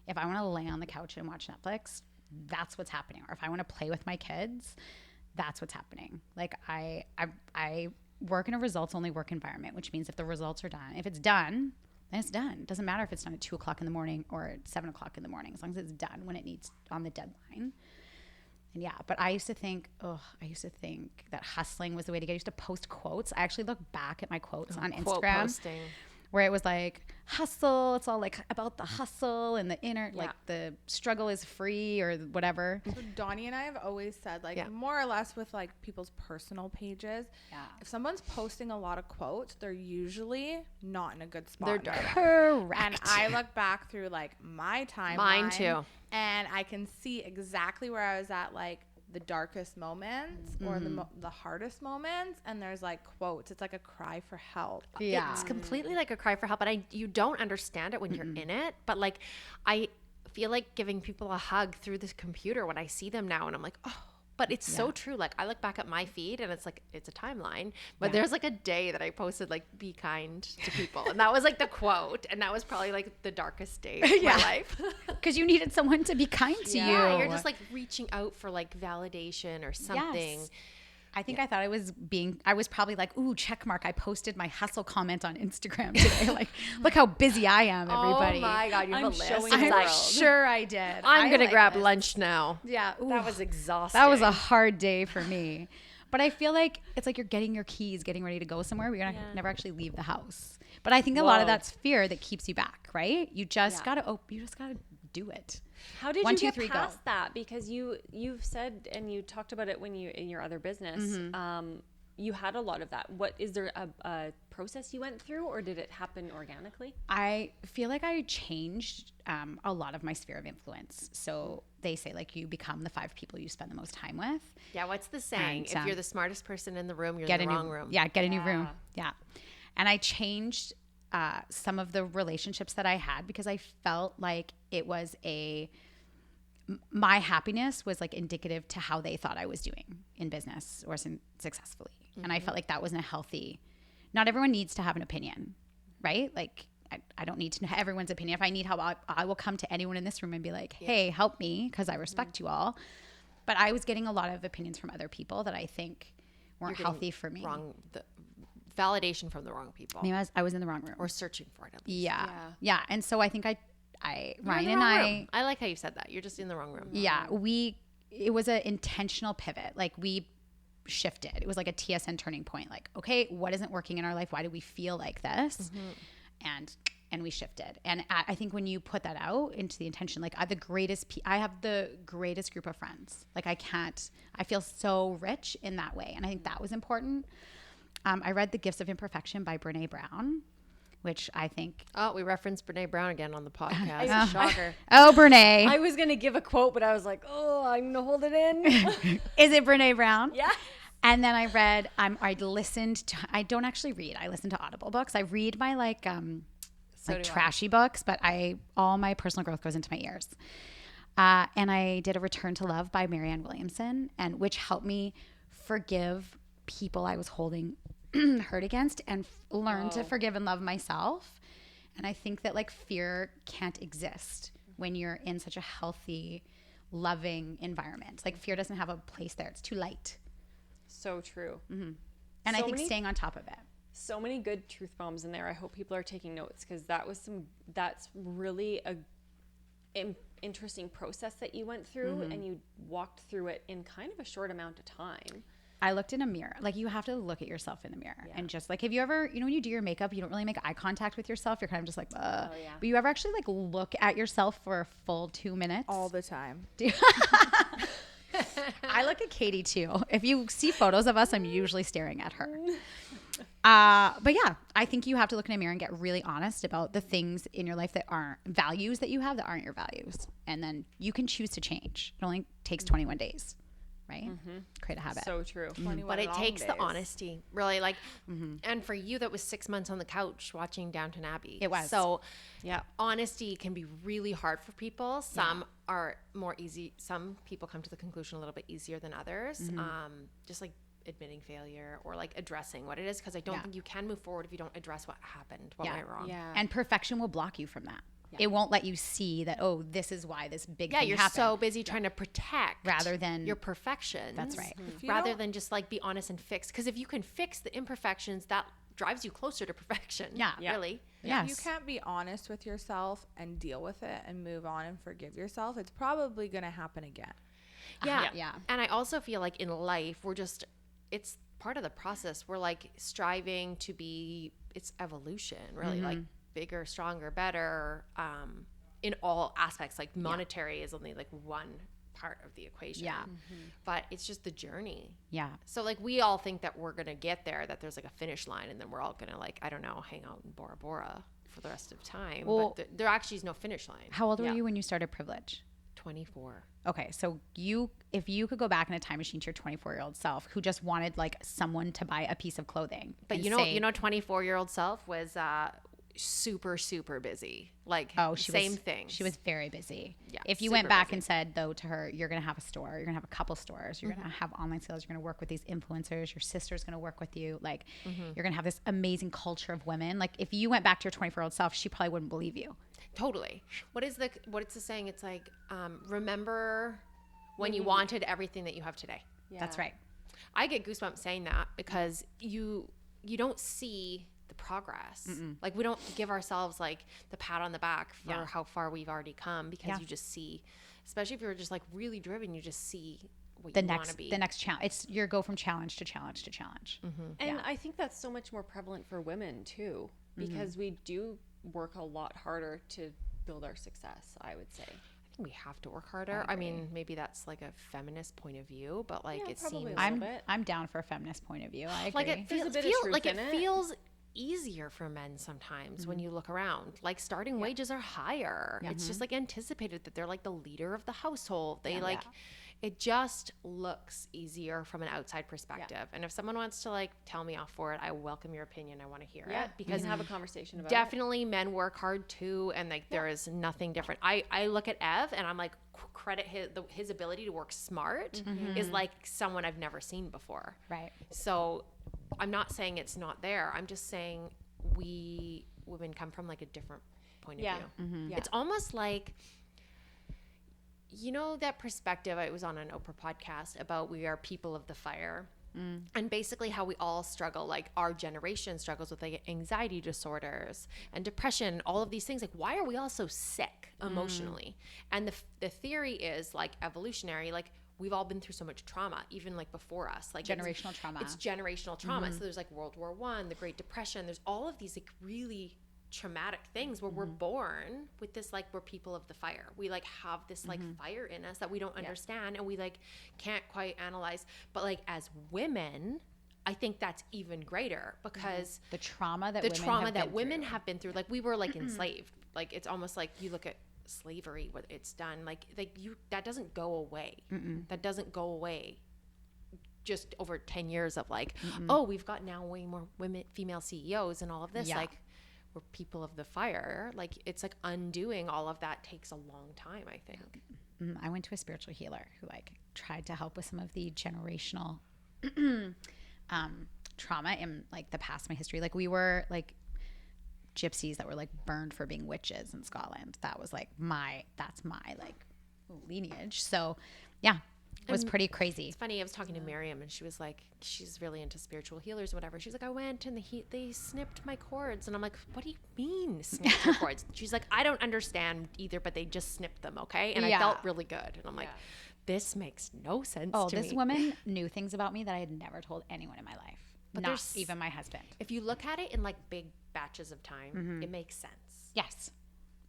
if I want to lay on the couch and watch Netflix, that's what's happening. Or if I want to play with my kids, that's what's happening. Like I work in a results only work environment, which means if the results are done, if it's done, then it's done. It doesn't matter if it's done at 2:00 in the morning or at 7:00 in the morning, as long as it's done when it needs on the deadline. And yeah, but I used to think that hustling was the way to get. I used to post quotes. I actually look back at my quotes on Instagram. Posting. Where it was like hustle, it's all like about the hustle and the inner, like the struggle is free or whatever. So Donnie and I have always said like more or less with like people's personal pages, if someone's posting a lot of quotes, they're usually not in a good spot. They're dark. Correct. And I look back through like my timeline. Mine too. And I can see exactly where I was at, like the darkest moments or the hardest moments, and there's like quotes. It's like a cry for help. Yeah. It's completely like a cry for help, and you don't understand it when you're in it, but like I feel like giving people a hug through this computer when I see them now, and I'm like, oh, but it's so true. Like I look back at my feed and it's like it's a timeline, but there's like a day that I posted like be kind to people, and that was like the quote, and that was probably like the darkest day of my life. Because you needed someone to be kind to you. Yeah, you're just like reaching out for like validation or something. Yes. I think I thought I was probably like, ooh, check mark. I posted my hustle comment on Instagram today. Like, look how busy I am, everybody. Oh my God, you have a list. I'm sure I did. I'm going to grab lunch now. Yeah. Ooh, that was exhausting. that was a hard day for me. But I feel like it's like you're getting your keys, getting ready to go somewhere, but you're not never actually leave the house. But I think a lot of that's fear that keeps you back, right? You just gotta do it. How did you get past that? Because you've said, and you talked about it when you in your other business, you had a lot of that. What is there a process you went through, or did it happen organically? I feel like I changed a lot of my sphere of influence. So they say like you become the 5 people you spend the most time with. Yeah, what's the saying? And, if you're the smartest person in the room, you're in the wrong room. Yeah, get a new room. Yeah. And I changed some of the relationships that I had because I felt like it was my happiness was like indicative to how they thought I was doing in business or successfully. And I felt like that wasn't a healthy, not everyone needs to have an opinion, right? Like I don't need to know everyone's opinion. If I need help, I will come to anyone in this room and be like, hey, help me because I respect you all. But I was getting a lot of opinions from other people that I think weren't healthy for me. Validation from the wrong people. Maybe I was in the wrong room. Or searching for it at least. Yeah. And so I think Ryan and I like how you said that. You're just in the wrong room. Yeah. It was an intentional pivot. Like we shifted. It was like a TSN turning point. Like, okay, what isn't working in our life? Why do we feel like this? And we shifted. And I think when you put that out into the intention, like I have the greatest group of friends. Like I feel so rich in that way. And I think that was important. I read The Gifts of Imperfection by Brene Brown, which I think... Oh, we referenced Brene Brown again on the podcast. Shocker. Oh, Brene. I was going to give a quote, but I was like, oh, I'm going to hold it in. Is it Brene Brown? Yeah. And then I read, I don't actually read. I listen to Audible books. I read my like trashy books, but all my personal growth goes into my ears. And I did A Return to Love by Marianne Williamson, and which helped me forgive people I was holding hurt against and learn to forgive and love myself. And I think that like fear can't exist when you're in such a healthy, loving environment. Like fear doesn't have a place there. It's too light. So true. And So I think many- staying on top of it. So many good truth bombs in there. I hope people are taking notes because that's really a interesting process that you went through and you walked through it in kind of a short amount of time. I looked in a mirror. Like you have to look at yourself in the mirror and just like, have you ever, when you do your makeup, you don't really make eye contact with yourself. You're kind of just like, but you ever actually like look at yourself for a full 2 minutes? All the time. I look at Katie too. If you see photos of us, I'm usually staring at her. But yeah, I think you have to look in a mirror and get really honest about the things in your life that aren't values that you have that aren't your values. And then you can choose to change. It only takes 21 days, right? Create a habit. So true. But it takes the honesty, really. Like, and for you, that was 6 months on the couch watching Downton Abbey. It was. So, honesty can be really hard for people. Some are more easy. Some people come to the conclusion a little bit easier than others. Just like admitting failure or like addressing what it is, because I don't think you can move forward if you don't address what happened, what went wrong. And perfection will block you from that. It won't let you see that, oh, this is why this big thing you're happened. so busy trying to protect Rather than your perfections. That's right. Rather than just like be honest and fix. Because if you can fix the imperfections, that drives you closer to perfection. Really. If you can't be honest with yourself and deal with it and move on and forgive yourself, it's probably going to happen again. Yeah. And I also feel like in life, it's part of the process. We're like striving to be, it's evolution, really, like bigger, stronger, better, in all aspects. Like monetary is only like one part of the equation. But it's just the journey. So like we all think that we're going to get there, that there's like a finish line, and then we're all going to like, I don't know, hang out in Bora Bora for the rest of time. Well, but there actually is no finish line. How old were you when you started Privilege? 24. Okay, so if you could go back in a time machine to your 24-year-old self who just wanted like someone to buy a piece of clothing, but you know, 24-year-old self was super, super busy. Like, same thing. She was very busy. Yeah. If you went back and said though to her, you're gonna have a store, you're gonna have a couple stores, you're gonna have online sales, you're gonna work with these influencers, your sister's gonna work with you, like you're gonna have this amazing culture of women. Like if you went back to your 24-year-old self, she probably wouldn't believe you. Totally. What's the saying? It's like, remember when you wanted everything that you have today. That's right. I get goosebumps saying that because you don't see the progress. Like we don't give ourselves like the pat on the back for how far we've already come, because you just see, especially if you're just like really driven, you just see what you want to be. The next challenge. It's your go from challenge to challenge to challenge. And I think that's so much more prevalent for women too, because we do work a lot harder to build our success, I would say. I think we have to work harder. I mean, maybe that's like a feminist point of view, but like it seems I'm down for a feminist point of view. I agree. like it feels easier for men sometimes when you look around. Like starting wages are higher. It's just like anticipated that they're like the leader of the household. They it just looks easier from an outside perspective. And if someone wants to like tell me off for it, I welcome your opinion. I want to hear it, because we can have a conversation about definitely men work hard too, and like there is nothing different. I look at Ev and I'm like, credit his ability to work smart is like someone I've never seen before. Right. So I'm not saying it's not there. I'm just saying we women come from like a different point of view. It's almost like, you know, that perspective, I was on an Oprah podcast about we are people of the fire. And basically how we all struggle, like our generation struggles with like anxiety disorders and depression, all of these things. Like, why are we all so sick emotionally? And the theory is like evolutionary, like we've all been through so much trauma, even like before us, like generational trauma. It's generational trauma. So there's like World War I, the Great Depression. There's all of these like really traumatic things where we're born with this, like we're people of the fire. We like have this like fire in us that we don't understand and we like can't quite analyze. But like as women, I think that's even greater, because the trauma that women have been through, like we were like enslaved. Like it's almost like you look at slavery, what it's done, like you, that doesn't go away. That doesn't go away just over 10 years of like, oh, we've got now way more female CEOs and all of this. Like we're people of the fire. Like it's like undoing all of that takes a long time, I think. I went to a spiritual healer who like tried to help with some of the generational trauma in like the past, my history. Like we were like gypsies that were like burned for being witches in Scotland. That was like that's my like lineage. So yeah, it was pretty crazy. It's funny. I was talking to Miriam and she was like, she's really into spiritual healers or whatever. She's like, I went and they snipped my cords. And I'm like, what do you mean snipped your cords? She's like, I don't understand either, but they just snipped them. Okay. And I felt really good. And I'm like, this makes no sense to me. This woman knew things about me that I had never told anyone in my life. But not even my husband. If you look at it in like big batches of time, it makes sense. Yes.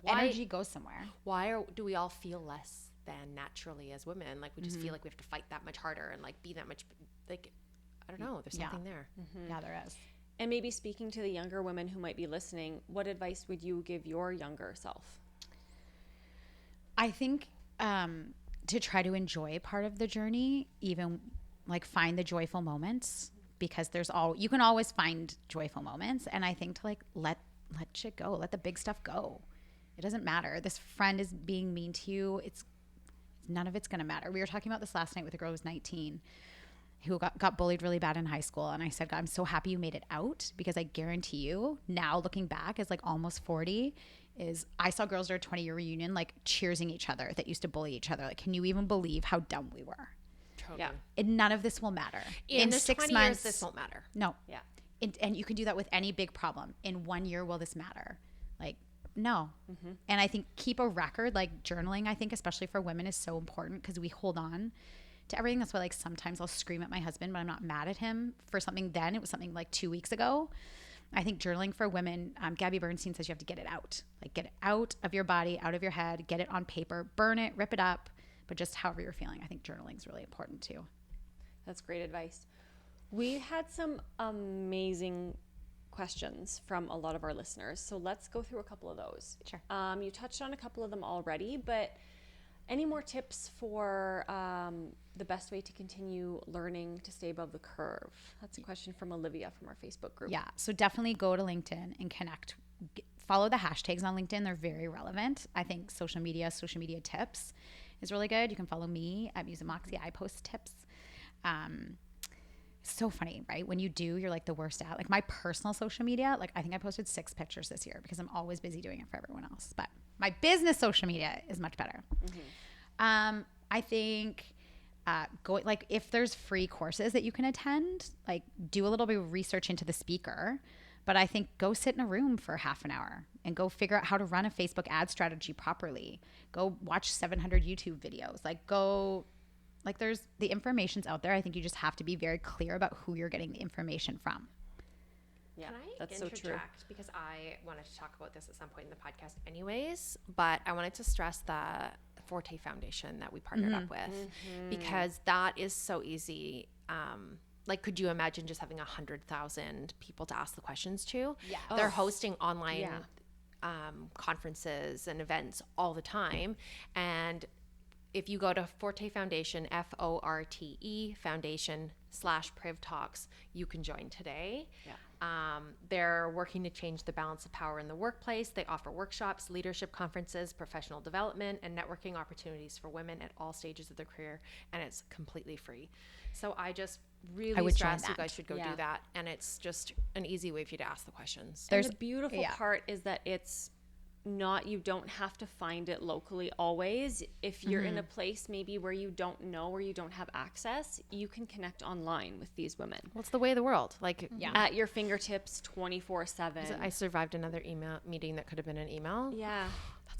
Energy goes somewhere. Why do we all feel less than naturally as women? Like we just feel like we have to fight that much harder and like be that much, like, I don't know. There's something there. Yeah, there is. And maybe speaking to the younger women who might be listening, what advice would you give your younger self? I think to try to enjoy part of the journey, even like find the joyful moments, because you can always find joyful moments. And I think to like let shit go, let the big stuff go. It doesn't matter. This friend is being mean to you. None of it's going to matter. We were talking about this last night with a girl who was 19 who got bullied really bad in high school. And I said, God, I'm so happy you made it out, because I guarantee you now looking back as like almost 40 I saw girls at our 20-year reunion like cheersing each other that used to bully each other. Like, can you even believe how dumb we were? Totally. Yeah. And none of this will matter. In 6 months, this won't matter. No. Yeah. And you can do that with any big problem. In 1 year, will this matter? Like, no. And I think keep a record, like journaling, I think, especially for women, is so important because we hold on to everything. That's why like sometimes I'll scream at my husband, but I'm not mad at him for something then. It was something like 2 weeks ago. I think journaling for women, Gabby Bernstein says you have to get it out. Like get it out of your body, out of your head, get it on paper, burn it, rip it up, but just however you're feeling. I think journaling is really important too. That's great advice. We had some amazing questions from a lot of our listeners. So let's go through a couple of those. Sure. You touched on a couple of them already, but any more tips for the best way to continue learning to stay above the curve? That's a question from Olivia from our Facebook group. Yeah. So definitely go to LinkedIn and connect. Follow the hashtags on LinkedIn. They're very relevant. I think social media tips is really good. You can follow me at Muse and Moxi. I post tips. So funny, right? When you do, you're like the worst at like my personal social media. Like I think I posted 6 pictures this year because I'm always busy doing it for everyone else. But my business social media is much better. I think go like if there's free courses that you can attend, like do a little bit of research into the speaker. But I think go sit in a room for half an hour and go figure out how to run a Facebook ad strategy properly. Go watch 700 YouTube videos. Like there's the information's out there. I think you just have to be very clear about who you're getting the information from. Yeah, Can I that's so true. Because I wanted to talk about this at some point in the podcast anyways, but I wanted to stress the Forte Foundation that we partnered up with because that is so easy. Like, could you imagine just having 100,000 people to ask the questions to? Yeah. They're hosting online conferences and events all the time. And if you go to Forte Foundation, FORTE Foundation /PRIV Talks, you can join today. Yeah. They're working to change the balance of power in the workplace. They offer workshops, leadership conferences, professional development, and networking opportunities for women at all stages of their career, and it's completely free. So I just really stress you guys should go do that, and it's just an easy way for you to ask the questions. And the beautiful part is that it's not, you don't have to find it locally always. If you're in a place maybe where you don't know or you don't have access, you can connect online with these women. Well, it's the way of the world. Like, at your fingertips 24/7. I survived another email meeting that could have been an email. Yeah.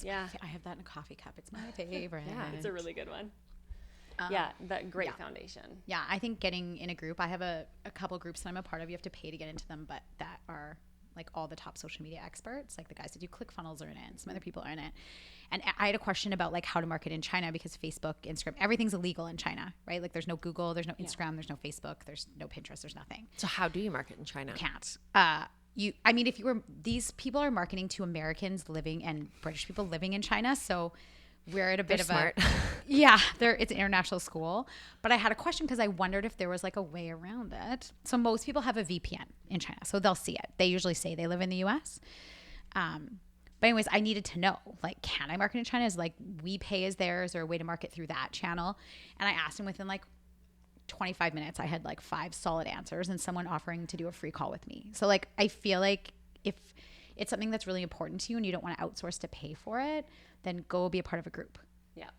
I have that in a coffee cup. It's my favorite. It's a really good one. That great foundation. Yeah, I think getting in a group, I have a couple groups that I'm a part of. You have to pay to get into them, but that are like all the top social media experts, like the guys that do ClickFunnels are in it and some other people are in it. And I had a question about like how to market in China because Facebook, Instagram, everything's illegal in China, right? Like there's no Google, there's no Instagram, there's no Facebook, there's no Pinterest, there's nothing. So how do you market in China? Can't. These people are marketing to Americans living and British people living in China. So we're at a bit of smart. it's an international school. But I had a question because I wondered if there was like a way around it. So most people have a VPN in China, so they'll see it. They usually say they live in the US. But anyways, I needed to know, like, can I market in China? Is like we pay as theirs or a way to market through that channel? And I asked him within like 25 minutes, I had like 5 solid answers and someone offering to do a free call with me. So like, I feel like if it's something that's really important to you and you don't want to outsource to pay for it, then go be a part of a group. Yeah.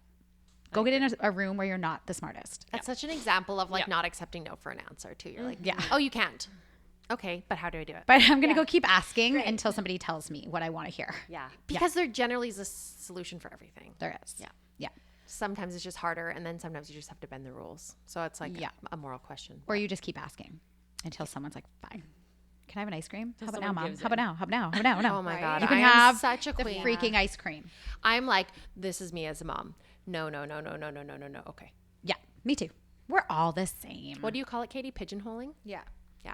Go get in a room where you're not the smartest. That's such an example of like not accepting no for an answer too. You're like, oh, you can't. Okay, but how do I do it? But I'm going to go keep asking until somebody tells me what I want to hear. Yeah. Because there generally is a solution for everything. There is. Yeah. Yeah. Sometimes it's just harder, and then sometimes you just have to bend the rules. So it's like a moral question. Or you just keep asking until someone's like, fine. Can I have an ice cream? How about now, someone Mom? gives How about now? How about now? How about now? Oh my God. You can I have am such a the queen. freaking ice cream. I'm like, this is me as a mom. No. Okay. Yeah, me too. We're all the same. What do you call it, Katie? Pigeonholing? Yeah. Yeah.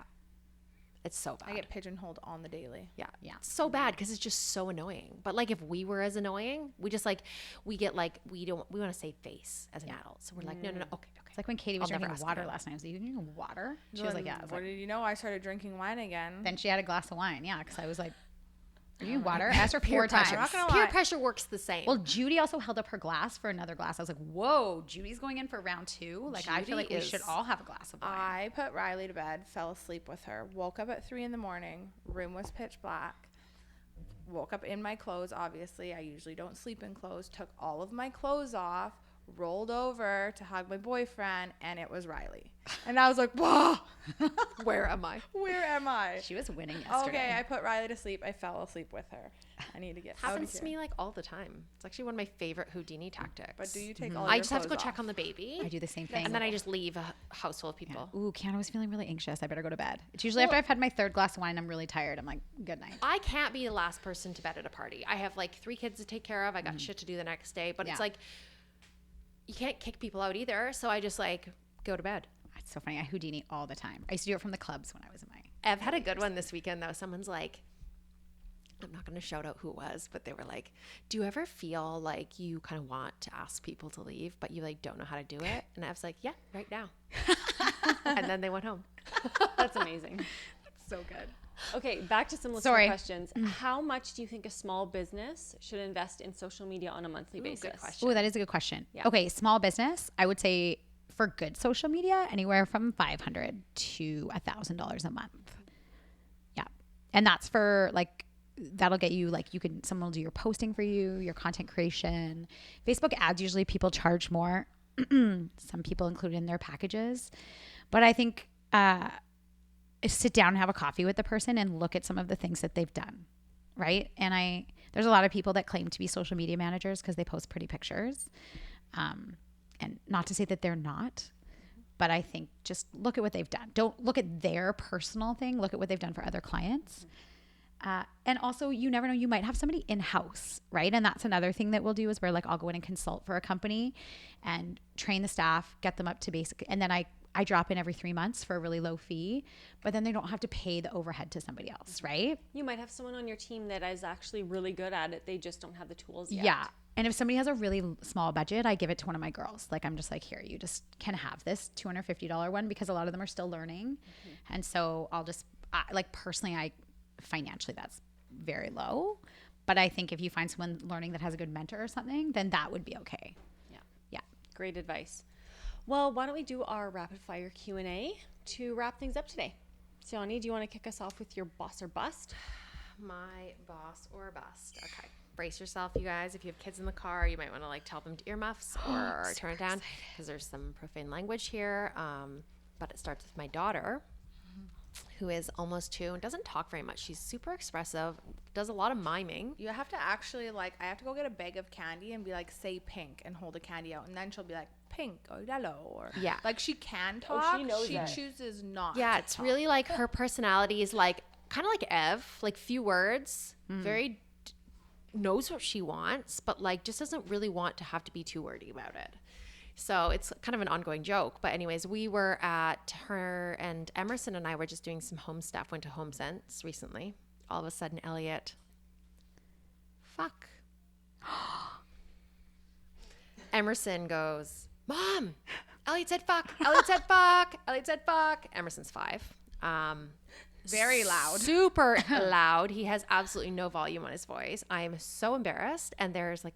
It's so bad. I get pigeonholed on the daily. Yeah. Yeah. It's so bad because it's just so annoying. But like if we were as annoying, we just like, we get like, we want to save face as an adult. So we're like, no. Okay. It's like when Katie was I'll never drinking ask water again. last night. I was like, you drinking water? She was like, yeah. I was What like, did you know? I started drinking wine again. then she had a glass of wine. Yeah, because I was like, are you water? I asked her Peer 4 times. pressure. I'm not gonna Peer lie. pressure works the same. Well, Judy also held up her glass for another glass. I was like, whoa, Judy's going in for round 2. Like, I feel like we Judy should is- all have a glass of wine. I put Riley to bed, fell asleep with her, woke up at 3 a.m. Room was pitch black. Woke up in my clothes, obviously. I usually don't sleep in clothes. Took all of my clothes off, rolled over to hug my boyfriend, and it was Riley. And I was like, whoa, Where am I? where am I? She was winning yesterday. Okay, I put Riley to sleep. I fell asleep with her. I need to get out of Happens to here. me like all the time. It's actually one of my favorite Houdini tactics. But do you take all I your just have to go clothes check off? on the baby. I do the same thing. And then I just leave a house full of people. Ooh, Kiana was feeling really anxious. I better go to bed. It's usually after I've had my 3rd glass of wine, I'm really tired. I'm like, good night. I can't be the last person to bed at a party. I have like 3 kids to take care of. I got shit to do the next day. But Yeah. it's like, you can't kick people out either. So I just like go to bed. It's so funny. I Houdini all the time. I used to do it from the clubs when I was in my. I've had a good one this weekend though. Someone's like, I'm not going to shout out who it was, but they were like, do you ever feel like you kind of want to ask people to leave, but you like don't know how to do it? And I was like, yeah, right now. And then they went home. That's amazing. So good. Okay, back to some listener Sorry. questions. How much do you think a small business should invest in social media on a monthly basis? Good question. Oh, that is a good question. Yeah. Okay, small business. I would say for good social media, anywhere from $500 to $1,000 a month. Yeah, and that's for like that'll get you like someone will do your posting for you, your content creation. Facebook ads usually people charge more. Some people include it in their packages, but I think sit down and have a coffee with the person and look at some of the things that they've done, right? And there's a lot of people that claim to be social media managers because they post pretty pictures. And not to say that they're not, but I think just look at what they've done. Don't look at their personal thing. Look at what they've done for other clients. And also, you never know, you might have somebody in-house, right? And that's another thing that we'll do is where like I'll go in and consult for a company and train the staff, get them up to basic. And then I drop in every 3 months for a really low fee, but then they don't have to pay the overhead to somebody else, right? You might have someone on your team that is actually really good at it. They just don't have the tools yet. Yeah. And if somebody has a really small budget, I give it to one of my girls. Like I'm just like, here, you just can have this $250 one because a lot of them are still learning. And so I'll just personally, financially that's very low. But I think if you find someone learning that has a good mentor or something, then that would be okay. Yeah. Great advice. Well, why don't we do our rapid fire Q&A to wrap things up today? Siani, do you want to kick us off with your boss or bust? My boss or bust. Okay. Brace yourself, you guys. If you have kids in the car, you might want to like tell them to earmuffs or turn it down because there's some profane language here. But it starts with my daughter, who is almost 2 and doesn't talk very much. She's super expressive, does a lot of miming. You have to actually I have to go get a bag of candy and be like, say pink and hold the candy out. And then she'll be like, pink or yellow or Yeah. like she can talk. she knows it. chooses not Yeah, to it's talk. really like her personality is like kind of like Ev, like few words, very knows what she wants, but like just doesn't really want to have to be too wordy about it. So it's kind of an ongoing joke. But anyways, we were at her and Emerson and I were just doing some home stuff, went to Home Sense recently. All of a sudden, Elliot, fuck. Emerson goes, Mom, Elliot said fuck. Elliot said fuck. Elliot said fuck. Emerson's 5. Very loud. Super loud. He has absolutely no volume on his voice. I am so embarrassed. And there's like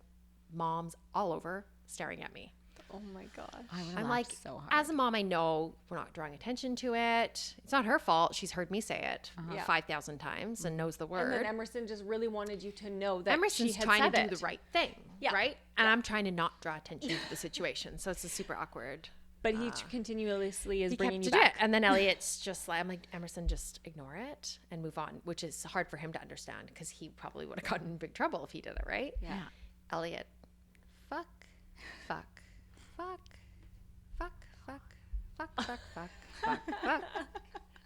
moms all over staring at me. Oh my gosh. I'm like, so hard. As a mom, I know we're not drawing attention to it. It's not her fault. She's heard me say it 5,000 times and knows the word. And then Emerson just really wanted you to know that Emerson's she had trying said to it. do the right thing, right? And I'm trying to not draw attention to the situation. So it's a super awkward. But he continuously is He bringing kept you to do back. it. And then Elliot's just like, I'm like, Emerson, just ignore it and move on, which is hard for him to understand because he probably would have gotten in big trouble if he did it, right? Yeah. Elliot, fuck, fuck, fuck, fuck, fuck, fuck, fuck, fuck, fuck, fuck.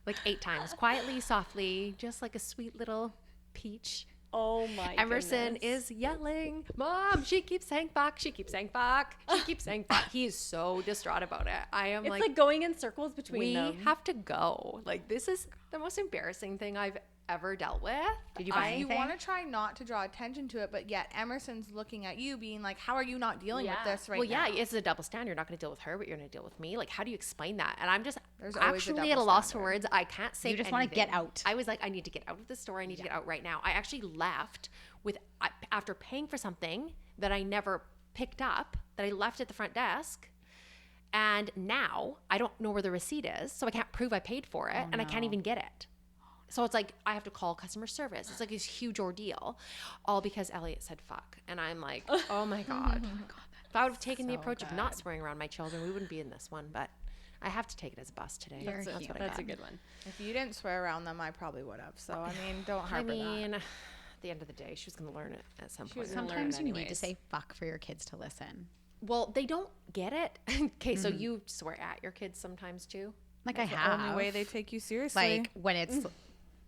Like 8 times, quietly, softly, just like a sweet little peach. Oh my Emerson goodness. is yelling, Mom, she keeps saying fuck, she keeps saying fuck, she keeps saying fuck. He is so distraught about it. I am It's like going in circles between them. we have to go. Like, this is the most embarrassing thing I've ever dealt with. Did you buy You anything? want to try not to draw attention to it, but yet Emerson's looking at you being like, how are you not dealing with this right now? Well, yeah, it's a double standard. You're not going to deal with her, but you're going to deal with me. Like, how do you explain that? And I'm just There's always a actually at a double loss for standard. words. I can't say You just want to get anything. out. I was like, I need to get out of the store. I need to get out right now. I actually left after paying for something that I never picked up, that I left at the front desk. And now I don't know where the receipt is, so I can't prove I paid for it, and I can't even get it. So it's like I have to call customer service. It's like this huge ordeal, all because Elliot said fuck. And I'm like, oh my God. If I would have taken the approach of not swearing around my children, we wouldn't be in this one. But I have to take it as a bus today. That's what I got. That's a good one. If you didn't swear around them, I probably would have. So, I mean, don't I harbor mean, at the end of the day, she was going to learn it at some point. Sometimes you need to anyways. say fuck for your kids to listen. Well, they don't get it. Okay, so you swear at your kids sometimes too? Like I that. have. The only way they take you seriously. Like when it's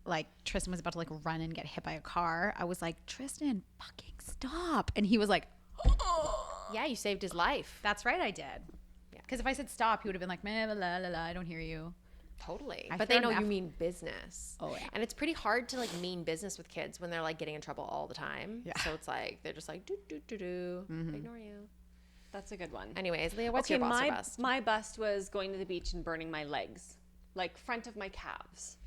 like Tristan was about to like run and get hit by a car, I was like, Tristan, fucking stop. And he was like, Yeah, you saved his life. that's right, I did. Because if I said stop, he would have been like, meh, la, la, la, la, I don't hear you. Totally. I But throw they know an you F- mean business. Oh, yeah. And it's pretty hard to like mean business with kids when they're like getting in trouble all the time. Yeah. So it's like they're just like do do do do. Ignore you. That's a good one. Anyways, Leah, what's your boss or bust? My bust was going to the beach and burning my legs, like front of my calves.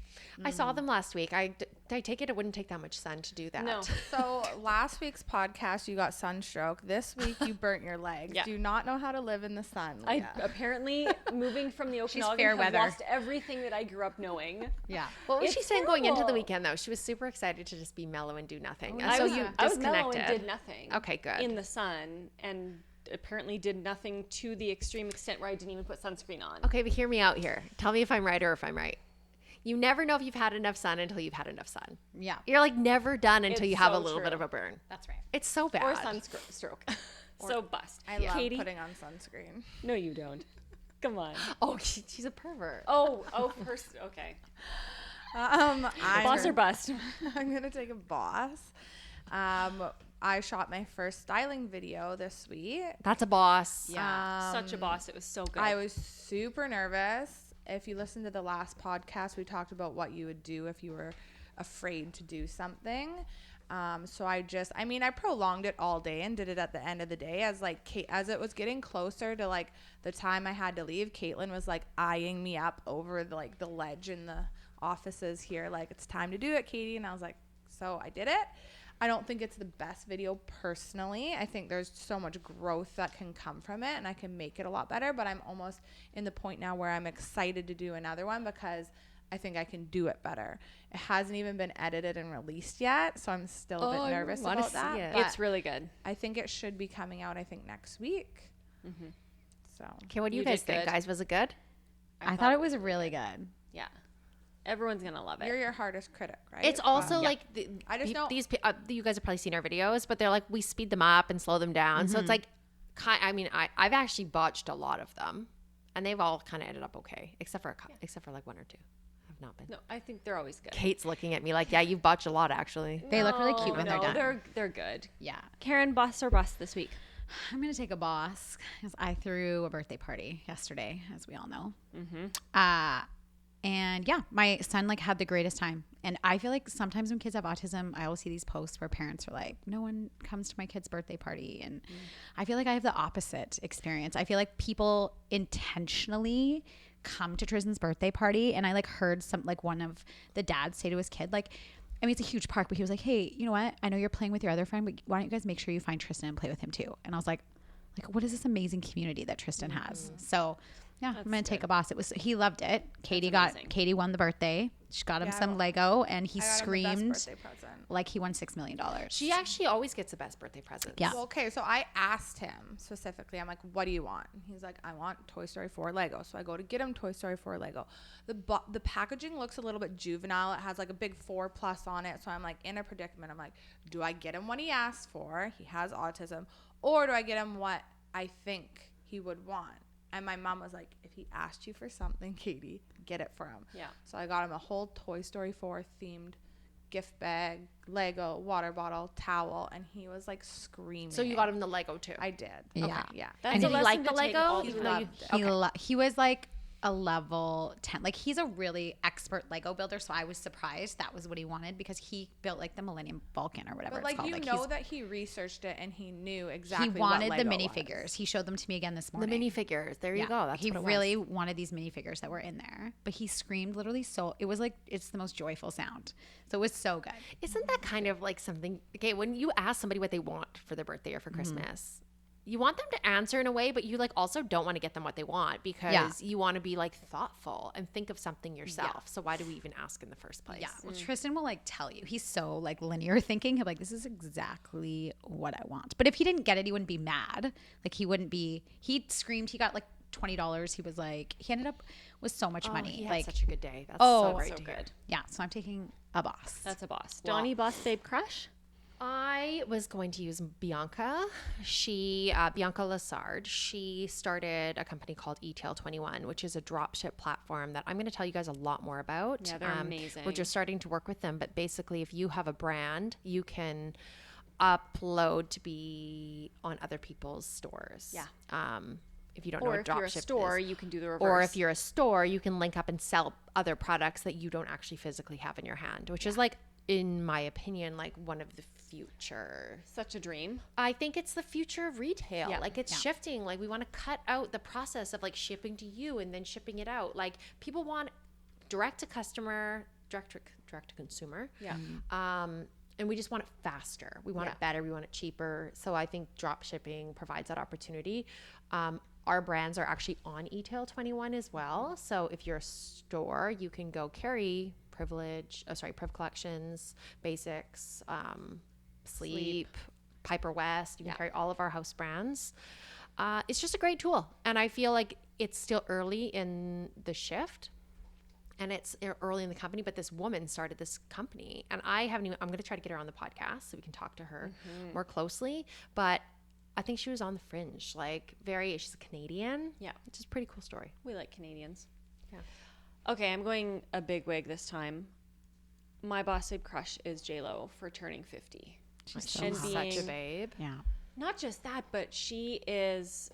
I saw them last week. I take it wouldn't take that much sun to do that. No. So last week's podcast, you got sunstroke. This week, you burnt your legs. Yeah. Do not know how to live in the sun. I Leah. apparently, moving from the Okanagan, fair have weather. lost everything that I grew up knowing. Yeah. What was It's she saying going into the terrible. weekend though? She was super excited to just be mellow and do nothing. I so was, you I was mellow disconnected. and did nothing. Okay, good. In the sun, and apparently did nothing to the extreme extent where I didn't even put sunscreen on. Okay, but hear me out here. Tell me if I'm right or if I'm right. You never know if you've had enough sun until you've had enough sun. Yeah. You're like never done until It's you have so a little bit true. of a burn. That's right. It's so bad. Or sunstroke. So bust. I love Katie? putting on sunscreen. No, you don't. Come on. Oh, she's a pervert. Oh, first. Okay. Boss or bust? I'm gonna take a boss. I shot my first styling video this week. That's a boss. Yeah. Such a boss. It was so good. I was super nervous. If you listen to the last podcast, we talked about what you would do if you were afraid to do something. So I prolonged it all day and did it at the end of the day as it was getting closer to like the time I had to leave. Caitlin was like eyeing me up over the ledge in the offices here. Like, it's time to do it, Katie. And I was like, so I did it. I don't think it's the best video personally. I think there's so much growth that can come from it and I can make it a lot better, but I'm almost in the point now where I'm excited to do another one because I think I can do it better. It hasn't even been edited and released yet, so I'm still a bit nervous wanna about see that. it. But It's really good. I think it should be coming out, next week. So Okay, what do you You guys did think, good. guys? Was it good? I thought it was really good. Yeah. Everyone's going to love it. you're your hardest critic, right? It's also like I just know- these. You guys have probably seen our videos, but they're like we speed them up and slow them down. So it's like, I've actually botched a lot of them, and they've all kind of ended up okay, except for like one or two. Have not been. No, I think they're always good. Kate's looking at me like, yeah, you've botched a lot actually. They look really cute when they're done. They're good. Yeah. Karen, boss or bust this week? I'm going to take a boss because I threw a birthday party yesterday, as we all know. And yeah, my son had the greatest time. And I feel like sometimes when kids have autism, I always see these posts where parents are like, no one comes to my kid's birthday party. And I feel like I have the opposite experience. I feel like people intentionally come to Tristan's birthday party, and I like heard one of the dads say to his kid, like, I mean, it's a huge park, but he was like, hey, you know what? I know you're playing with your other friend, but why don't you guys make sure you find Tristan and play with him too? And I was like, what is this amazing community that Tristan has? So yeah, I'm going to take a boss. He loved it. Katie won the birthday. She got him some Lego, and he screamed like he won $6 million. She actually always gets the best birthday presents. Yeah. Well, okay, so I asked him specifically. I'm like, what do you want? And he's like, I want Toy Story 4 Lego. So I go to get him Toy Story 4 Lego. The packaging looks a little bit juvenile. It has like a big 4+ on it. So I'm like in a predicament. I'm like, do I get him what he asked for? He has autism. Or do I get him what I think he would want? And my mom was like, if he asked you for something, Katie, get it for him. Yeah. So I got him a whole Toy Story 4 themed gift bag, Lego, water bottle, towel, and he was like screaming. So you got him the Lego too? I did. Yeah. Okay, yeah. Did he like the Lego? He was like a level 10. Like, he's a really expert Lego builder, so I was surprised that was what he wanted, because he built like the Millennium Falcon or whatever but it's called. You know that he researched it and he knew exactly he wanted what the Lego minifigures. was. He showed them to me again this morning. The minifigures. There you go. That's he what it really was. wanted these minifigures that were in there, but he screamed literally. So it was like, it's the most joyful sound. So it was so good. Isn't that kind of like something? Okay, when you ask somebody what they want for their birthday or for Christmas, you want them to answer in a way, but you like also don't want to get them what they want, because you want to be like thoughtful and think of something yourself. Yeah. So why do we even ask in the first place? Yeah. Well, Tristan will like tell you. He's so like linear thinking. He'll be like, this is exactly what I want. But if he didn't get it, he wouldn't be mad. Like, he screamed. He got like $20. He was like, he ended up with so much money. He had like, such a good day. That's so great to hear. Yeah. So I'm taking a boss. That's a boss. Donnie, boss, babe, crush? I was going to use Bianca. Bianca Lassard. She started a company called eTail21, which is a dropship platform that I'm going to tell you guys a lot more about. Yeah, they're amazing. We're just starting to work with them, but basically, if you have a brand, you can upload to be on other people's stores. Yeah. If you don't know what dropship is. Or if you're a store, you can do the reverse. Or if you're a store, you can link up and sell other products that you don't actually physically have in your hand, which is like, in my opinion, like one of the future. Such a dream. I think it's the future of retail. Yeah. Like, it's shifting. Like, we want to cut out the process of like shipping to you and then shipping it out. Like, people want direct to consumer. Yeah. And we just want it faster. We want it better. We want it cheaper. So I think drop shipping provides that opportunity. Our brands are actually on eTail21 as well. So if you're a store, you can go carry Priv Collections, Basics, Sleep, Piper West. You can carry all of our house brands. It's just a great tool. And I feel like it's still early in the shift. And it's early in the company, but this woman started this company. And I'm going to try to get her on the podcast so we can talk to her more closely. But I think she was on the fringe, she's a Canadian. Yeah. Which is a pretty cool story. We like Canadians. Yeah. Okay, I'm going a big wig this time. My boss babe crush is J-Lo for turning 50. She's such a babe. Yeah. Not just that, but she's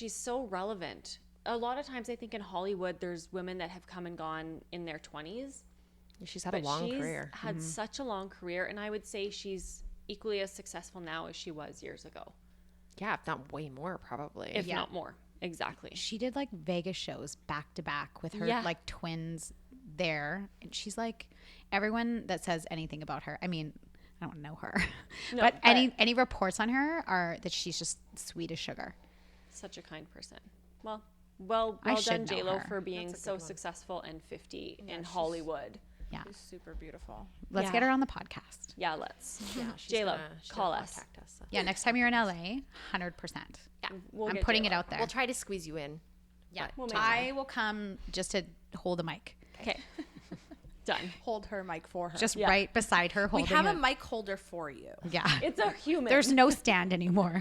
so relevant. A lot of times I think in Hollywood, there's women that have come and gone in their 20s. She's had a long career. Had such a long career. And I would say she's equally as successful now as she was years ago. Yeah, if not way more, probably. If not more. Exactly. She did like Vegas shows back to back with her like twins there. And she's like, everyone that says anything about her, I mean, I don't know her, no, but any reports on her are that she's just sweet as sugar. Such a kind person. Well done, J-Lo, for being so successful and 50 in Hollywood. Yeah. She's super beautiful. Let's get her on the podcast. Yeah, let's. Yeah, J-Lo, call us. Us. Yeah, next time you're in LA, 100%. Yeah, I'm putting it out there. We'll try to squeeze you in. Yeah, I will come just to hold a mic. Okay. Done. Hold her mic for her. Just right beside her holding We have a mic holder for you. Yeah. It's a human. There's no stand anymore.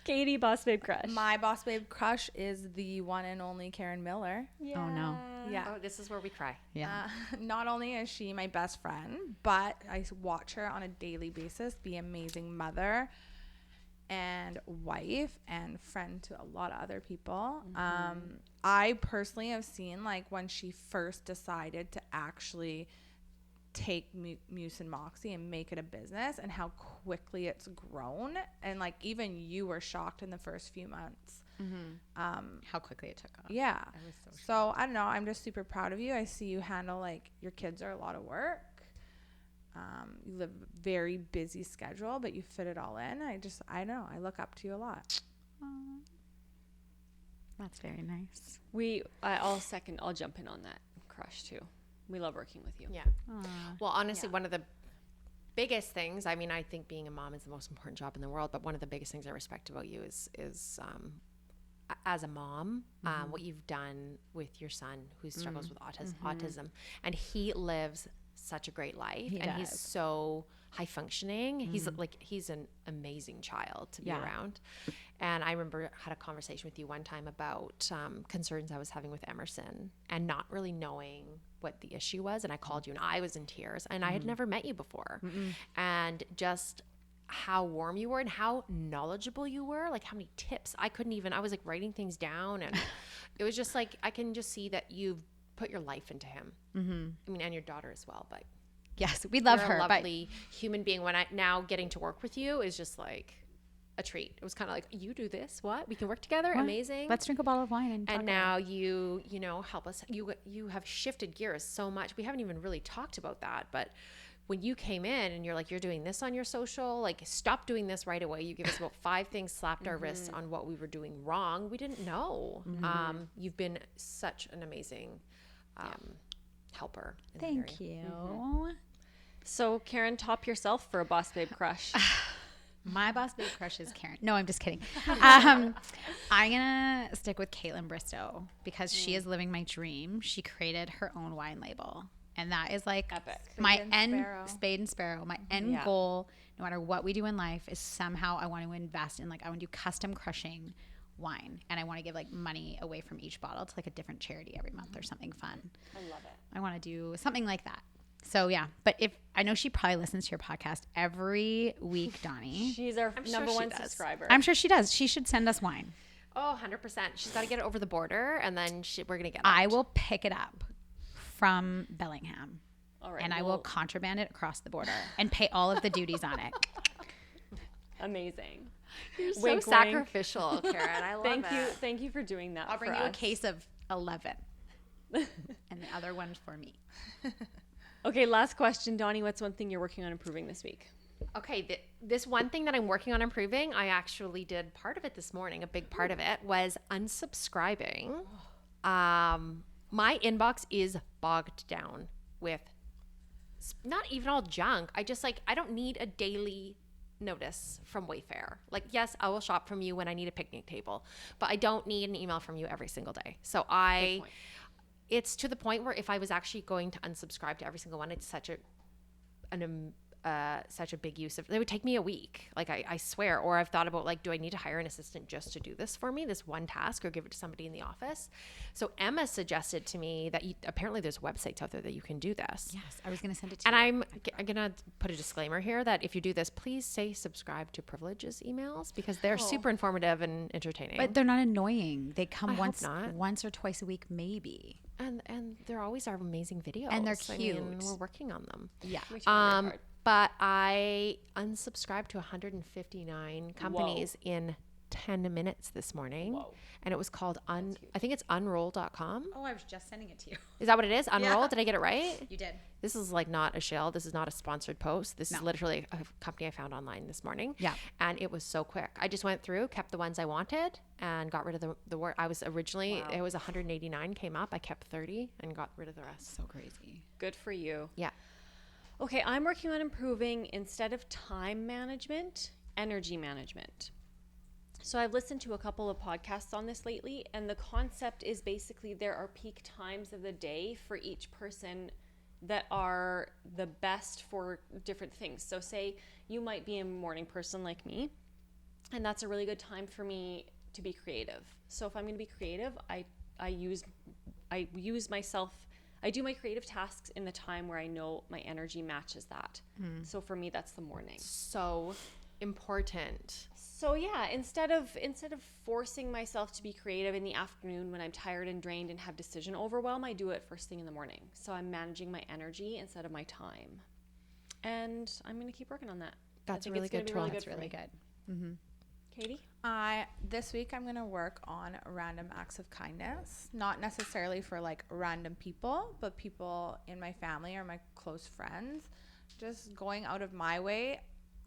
Katie, boss babe crush. My boss babe crush is the one and only Karen Miller. Yeah. Oh, no. Yeah. Oh, this is where we cry. Yeah. Not only is she my best friend, but I watch her on a daily basis be an amazing mother and wife and friend to a lot of other people. I personally have seen when she first decided to actually take Muse and Moxi and make it a business and how quickly it's grown. And even you were shocked in the first few months How quickly it took off. Yeah. I was So I don't know. I'm just super proud of you. I see you handle like your kids are a lot of work. You live a very busy schedule, but you fit it all in. I know. I look up to you a lot. That's very nice. I'll jump in on that, Crush, too. We love working with you. Yeah. Well, honestly, one of the biggest things, I mean, I think being a mom is the most important job in the world, but one of the biggest things I respect about you is as a mom, what you've done with your son who struggles with autism, and he lives such a great life, he's so high functioning. He's an amazing child to be around. And I remember I had a conversation with you one time about concerns I was having with Emerson and not really knowing what the issue was. And I called you and I was in tears, and I had never met you before. And just how warm you were and how knowledgeable you were, like how many tips I was like writing things down, and it was just like, I can just see that you've put your life into him. I mean, and your daughter as well, but yes, we love you're her. a lovely human being. When now getting to work with you is just like a treat. It was kind of like, you do this, what? We can work together. What? Amazing. Let's drink a bottle of wine and now you help us. You have shifted gears so much. We haven't even really talked about that, but when you came in and you're like, you're doing this on your social, like stop doing this right away. You give us about 5 things, slapped our wrists on what we were doing wrong. We didn't know. You've been such an amazing helper. Thank you. So Karen, top yourself for a Boss Babe Crush. My Boss Babe Crush is Karen. No, I'm just kidding. I'm gonna stick with Caitlin Bristow because she is living my dream. She created her own wine label, and that is like epic. Spade and Sparrow. My end goal, no matter what we do in life, is somehow I want to invest in, like, I want to do custom crushing wine, and I want to give like money away from each bottle to like a different charity every month or something fun. I love it. I want to do something like that. So yeah, but if I know she probably listens to your podcast every week, Donnie. She's our number one subscriber. I'm sure she does. She should send us wine. Oh, 100%. She's got to get it over the border, and then we're going to get it. I will pick it up from Bellingham. All right, and I will contraband it across the border and pay all of the duties on it. Amazing. You're so sacrificial, Karen. I love it. Thank you for doing that. I'll bring you a case of 11. And the other one's for me. Okay, last question. Donnie, what's one thing you're working on improving this week? Okay, this one thing that I'm working on improving, I actually did part of it this morning. A big part of it was unsubscribing. My inbox is bogged down with not even all junk. I don't need a daily notice from Wayfair. Like, yes, I will shop from you when I need a picnic table, but I don't need an email from you every single day. So it's to the point where if I was actually going to unsubscribe to every single one, it's such a big use of, it would take me a week. Like I swear, or I've thought about like, do I need to hire an assistant just to do this for me, this one task, or give it to somebody in the office? So Emma suggested to me that apparently there's websites out there that you can do this. Yes, I was going to send it to you. And I'm going to put a disclaimer here that if you do this, please say subscribe to Privilege's emails because they're super informative and entertaining. But they're not annoying. They come once or twice a week, maybe. And they're always our amazing videos. And they're cute. I mean, we're working on them. Yeah. But I unsubscribed to 159 companies in 10 minutes this morning. Whoa. And it was called, I think it's unroll.com. Oh, I was just sending it to you. Is that what it is? Unroll? Yeah. Did I get it right? You did. This is like not a shill. This is not a sponsored post. This is literally a company I found online this morning. Yeah. And it was so quick. I just went through, kept the ones I wanted, and got rid of the word. I was originally, it was 189 came up. I kept 30 and got rid of the rest. So crazy. Good for you. Yeah. Okay, I'm working on improving, instead of time management, energy management. So I've listened to a couple of podcasts on this lately, and the concept is basically there are peak times of the day for each person that are the best for different things. So say you might be a morning person like me, and that's a really good time for me to be creative. So if I'm going to be creative, I do my creative tasks in the time where I know my energy matches that. So for me, that's the morning. So important. So yeah, instead of forcing myself to be creative in the afternoon when I'm tired and drained and have decision overwhelm, I do it first thing in the morning. So I'm managing my energy instead of my time. And I'm going to keep working on that. That's a really good tool. That's really good. Mm-hmm. Katie? This week I'm going to work on random acts of kindness, not necessarily for like random people, but people in my family or my close friends. Just going out of my way.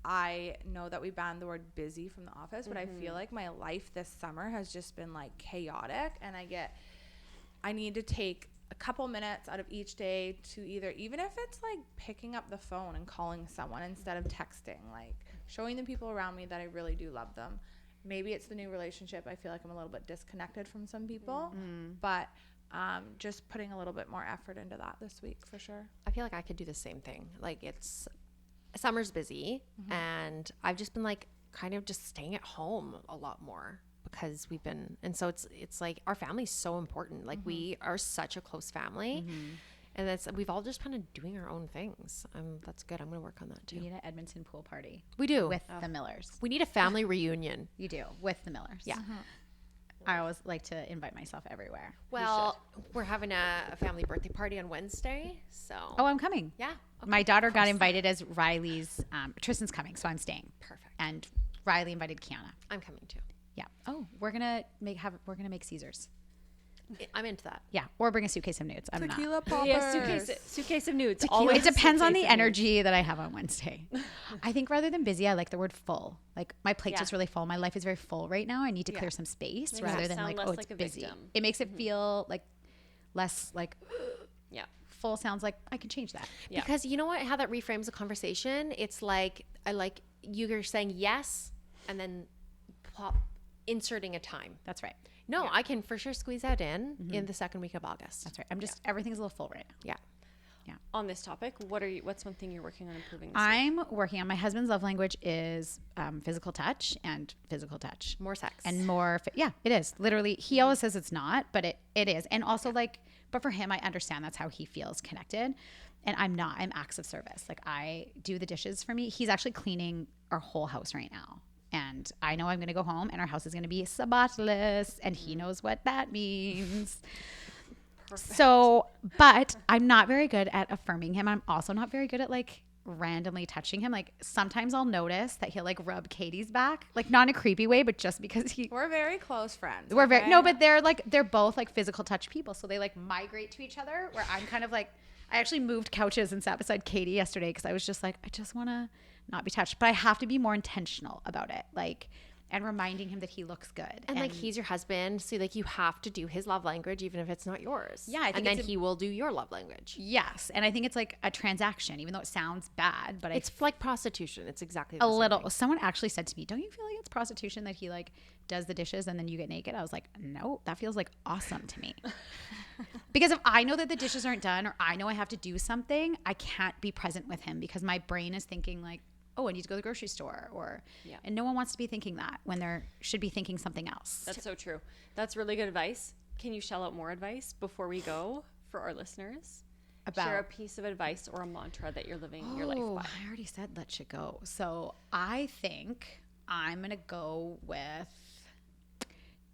I know that we banned the word busy from the office, but I feel like my life this summer has just been like chaotic, and I need to take a couple minutes out of each day to either, even if it's like picking up the phone and calling someone instead of texting, like showing the people around me that I really do love them. Maybe it's the new relationship. I feel like I'm a little bit disconnected from some people, but just putting a little bit more effort into that this week for sure. I feel like I could do the same thing. Like summer's busy and I've just been like kind of just staying at home a lot more because and so it's like our family's so important. Like we are such a close family and we've all just kind of doing our own things. That's good. I'm going to work on that too. We need an Edmonton pool party. We do. With the Millers. We need a family reunion. You do. With the Millers. Yeah. I always like to invite myself everywhere. Well, we're having a family birthday party on Wednesday, so. Oh, I'm coming. Yeah. Okay. My daughter got invited as Riley's. Tristan's coming, so I'm staying. Perfect. And Riley invited Kiana. I'm coming too. Yeah. Oh, we're gonna make Caesars. I'm into that. Yeah, or bring a suitcase of nudes. I'm Tequila not. poppers. Yeah, suitcase of nudes. It depends on the energy that I have on Wednesday. I think rather than busy, I like the word full. Like my plate's just really full. My life is very full right now. I need to clear some space Makes rather it than sound like, less oh, it's like a busy. victim. It makes it feel like less like Yeah. full sounds like I can change that. Yeah. Because you know what? How that reframes the conversation. It's like you're saying yes, and then inserting a time. That's right. No, I can for sure squeeze that in the second week of August. That's right. I'm just everything's a little full right now. Yeah. On this topic, what's one thing you're working on improving this week? I'm working on my husband's love language is physical touch and physical touch. More sex. And more, yeah, it is. Literally, he always says it's not, but it is. And also but for him, I understand that's how he feels connected. And I'm not. I'm acts of service. Like I do the dishes for me. He's actually cleaning our whole house right now. And I know I'm going to go home and our house is going to be spotless. And he knows what that means. Perfect. So, but I'm not very good at affirming him. I'm also not very good at like randomly touching him. Like sometimes I'll notice that he'll like rub Katie's back, like not in a creepy way, but just because We're very close friends. We're very, no, but they're both like physical touch people. So they like migrate to each other where I'm kind of like, I actually moved couches and sat beside Katie yesterday because I was just like, I just want to not be touched, but I have to be more intentional about it. Like, and reminding him that he looks good. And like he's your husband, so like you have to do his love language even if it's not yours. Yeah, I think and then he will do your love language. Yes, and I think it's like a transaction, even though it sounds bad. But it's like prostitution. It's exactly the a same little. thing. Someone actually said to me, "Don't you feel like it's prostitution that he like does the dishes and then you get naked?" I was like, "No, that feels like awesome to me." Because if I know that the dishes aren't done or I know I have to do something, I can't be present with him because my brain is thinking like, oh, I need to go to the grocery store and no one wants to be thinking that when they should be thinking something else. That's so true. That's really good advice. Can you shell out more advice before we go for our listeners? Share a piece of advice or a mantra that you're living your life by. I already said let shit go. So I think I'm going to go with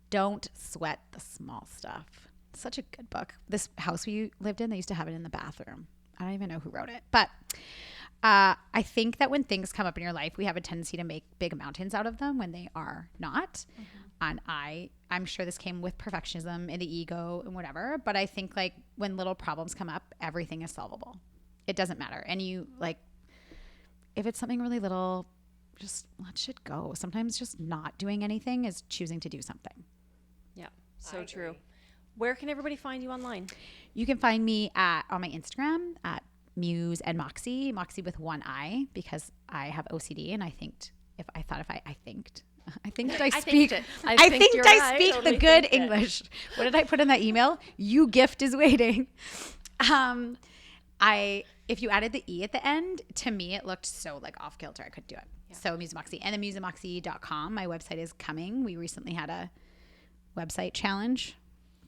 Don't Sweat the Small Stuff. Such a good book. This house we lived in, they used to have it in the bathroom. I don't even know who wrote it, but I think that when things come up in your life, we have a tendency to make big mountains out of them when they are not. And I'm sure this came with perfectionism and the ego and whatever, but I think like when little problems come up, everything is solvable. It doesn't matter. And you like, if it's something really little, just let shit go. Sometimes just not doing anything is choosing to do something. Yeah, so true. Where can everybody find you online? You can find me on my Instagram at Muse and Moxi with one I, because I have OCD and I think I speak the good English. What did I put in that email? You gift is waiting. If you added the E at the end, to me it looked so like off kilter. I couldn't do it. Yeah. So Muse and Moxi, and then musemoxi.com. My website is coming. We recently had a website challenge,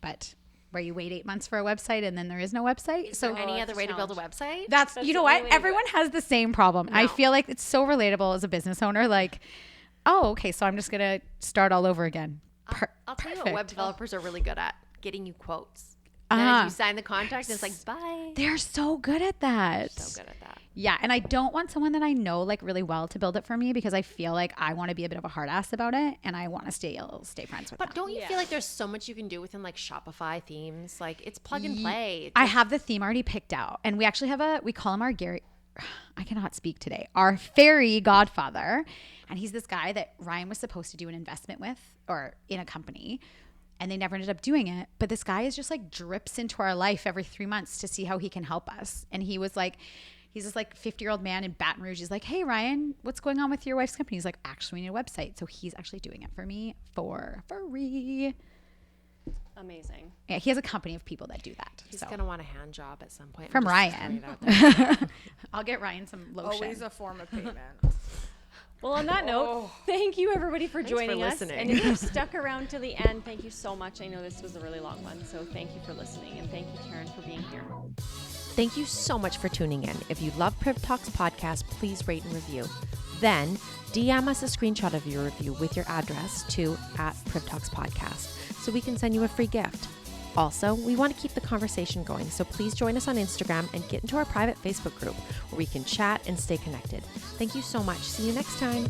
but where you wait 8 months for a website and then there is no website. So any other way to build a website? That's you know what? Everyone has the same problem. No. I feel like it's so relatable as a business owner. Like, oh, okay, so I'm just going to start all over again. I'll tell you what web developers are really good at: getting you quotes. And then you sign the contract and it's like, bye. They're so good at that. So good at that. Yeah. And I don't want someone that I know like really well to build it for me because I feel like I want to be a bit of a hard ass about it and I want to stay friends with them. But don't you feel like there's so much you can do within like Shopify themes? Like it's plug and play. I have the theme already picked out and we actually have we call him our Gary. I cannot speak today. Our fairy godfather. And he's this guy that Ryan was supposed to do an investment with or in a company. And they never ended up doing it. But this guy is just like drips into our life every 3 months to see how he can help us. And he was like, he's this like 50-year-old man in Baton Rouge. He's like, hey, Ryan, what's going on with your wife's company? He's like, actually, we need a website. So he's actually doing it for me for free. Amazing. Yeah, he has a company of people that do that. He's going to want a hand job at some point. From Ryan. I'll get Ryan some lotion. Always a form of payment. Well, on that note, thank you everybody for joining us. listening. And if you've stuck around to the end, thank you so much. I know this was a really long one, so thank you for listening. And thank you, Karen, for being here. Thank you so much for tuning in. If you love PRIV Talks podcast, please rate and review. Then DM us a screenshot of your review with your address to @PRIV Talks podcast so we can send you a free gift. Also, we want to keep the conversation going, so please join us on Instagram and get into our private Facebook group where we can chat and stay connected. Thank you so much. See you next time.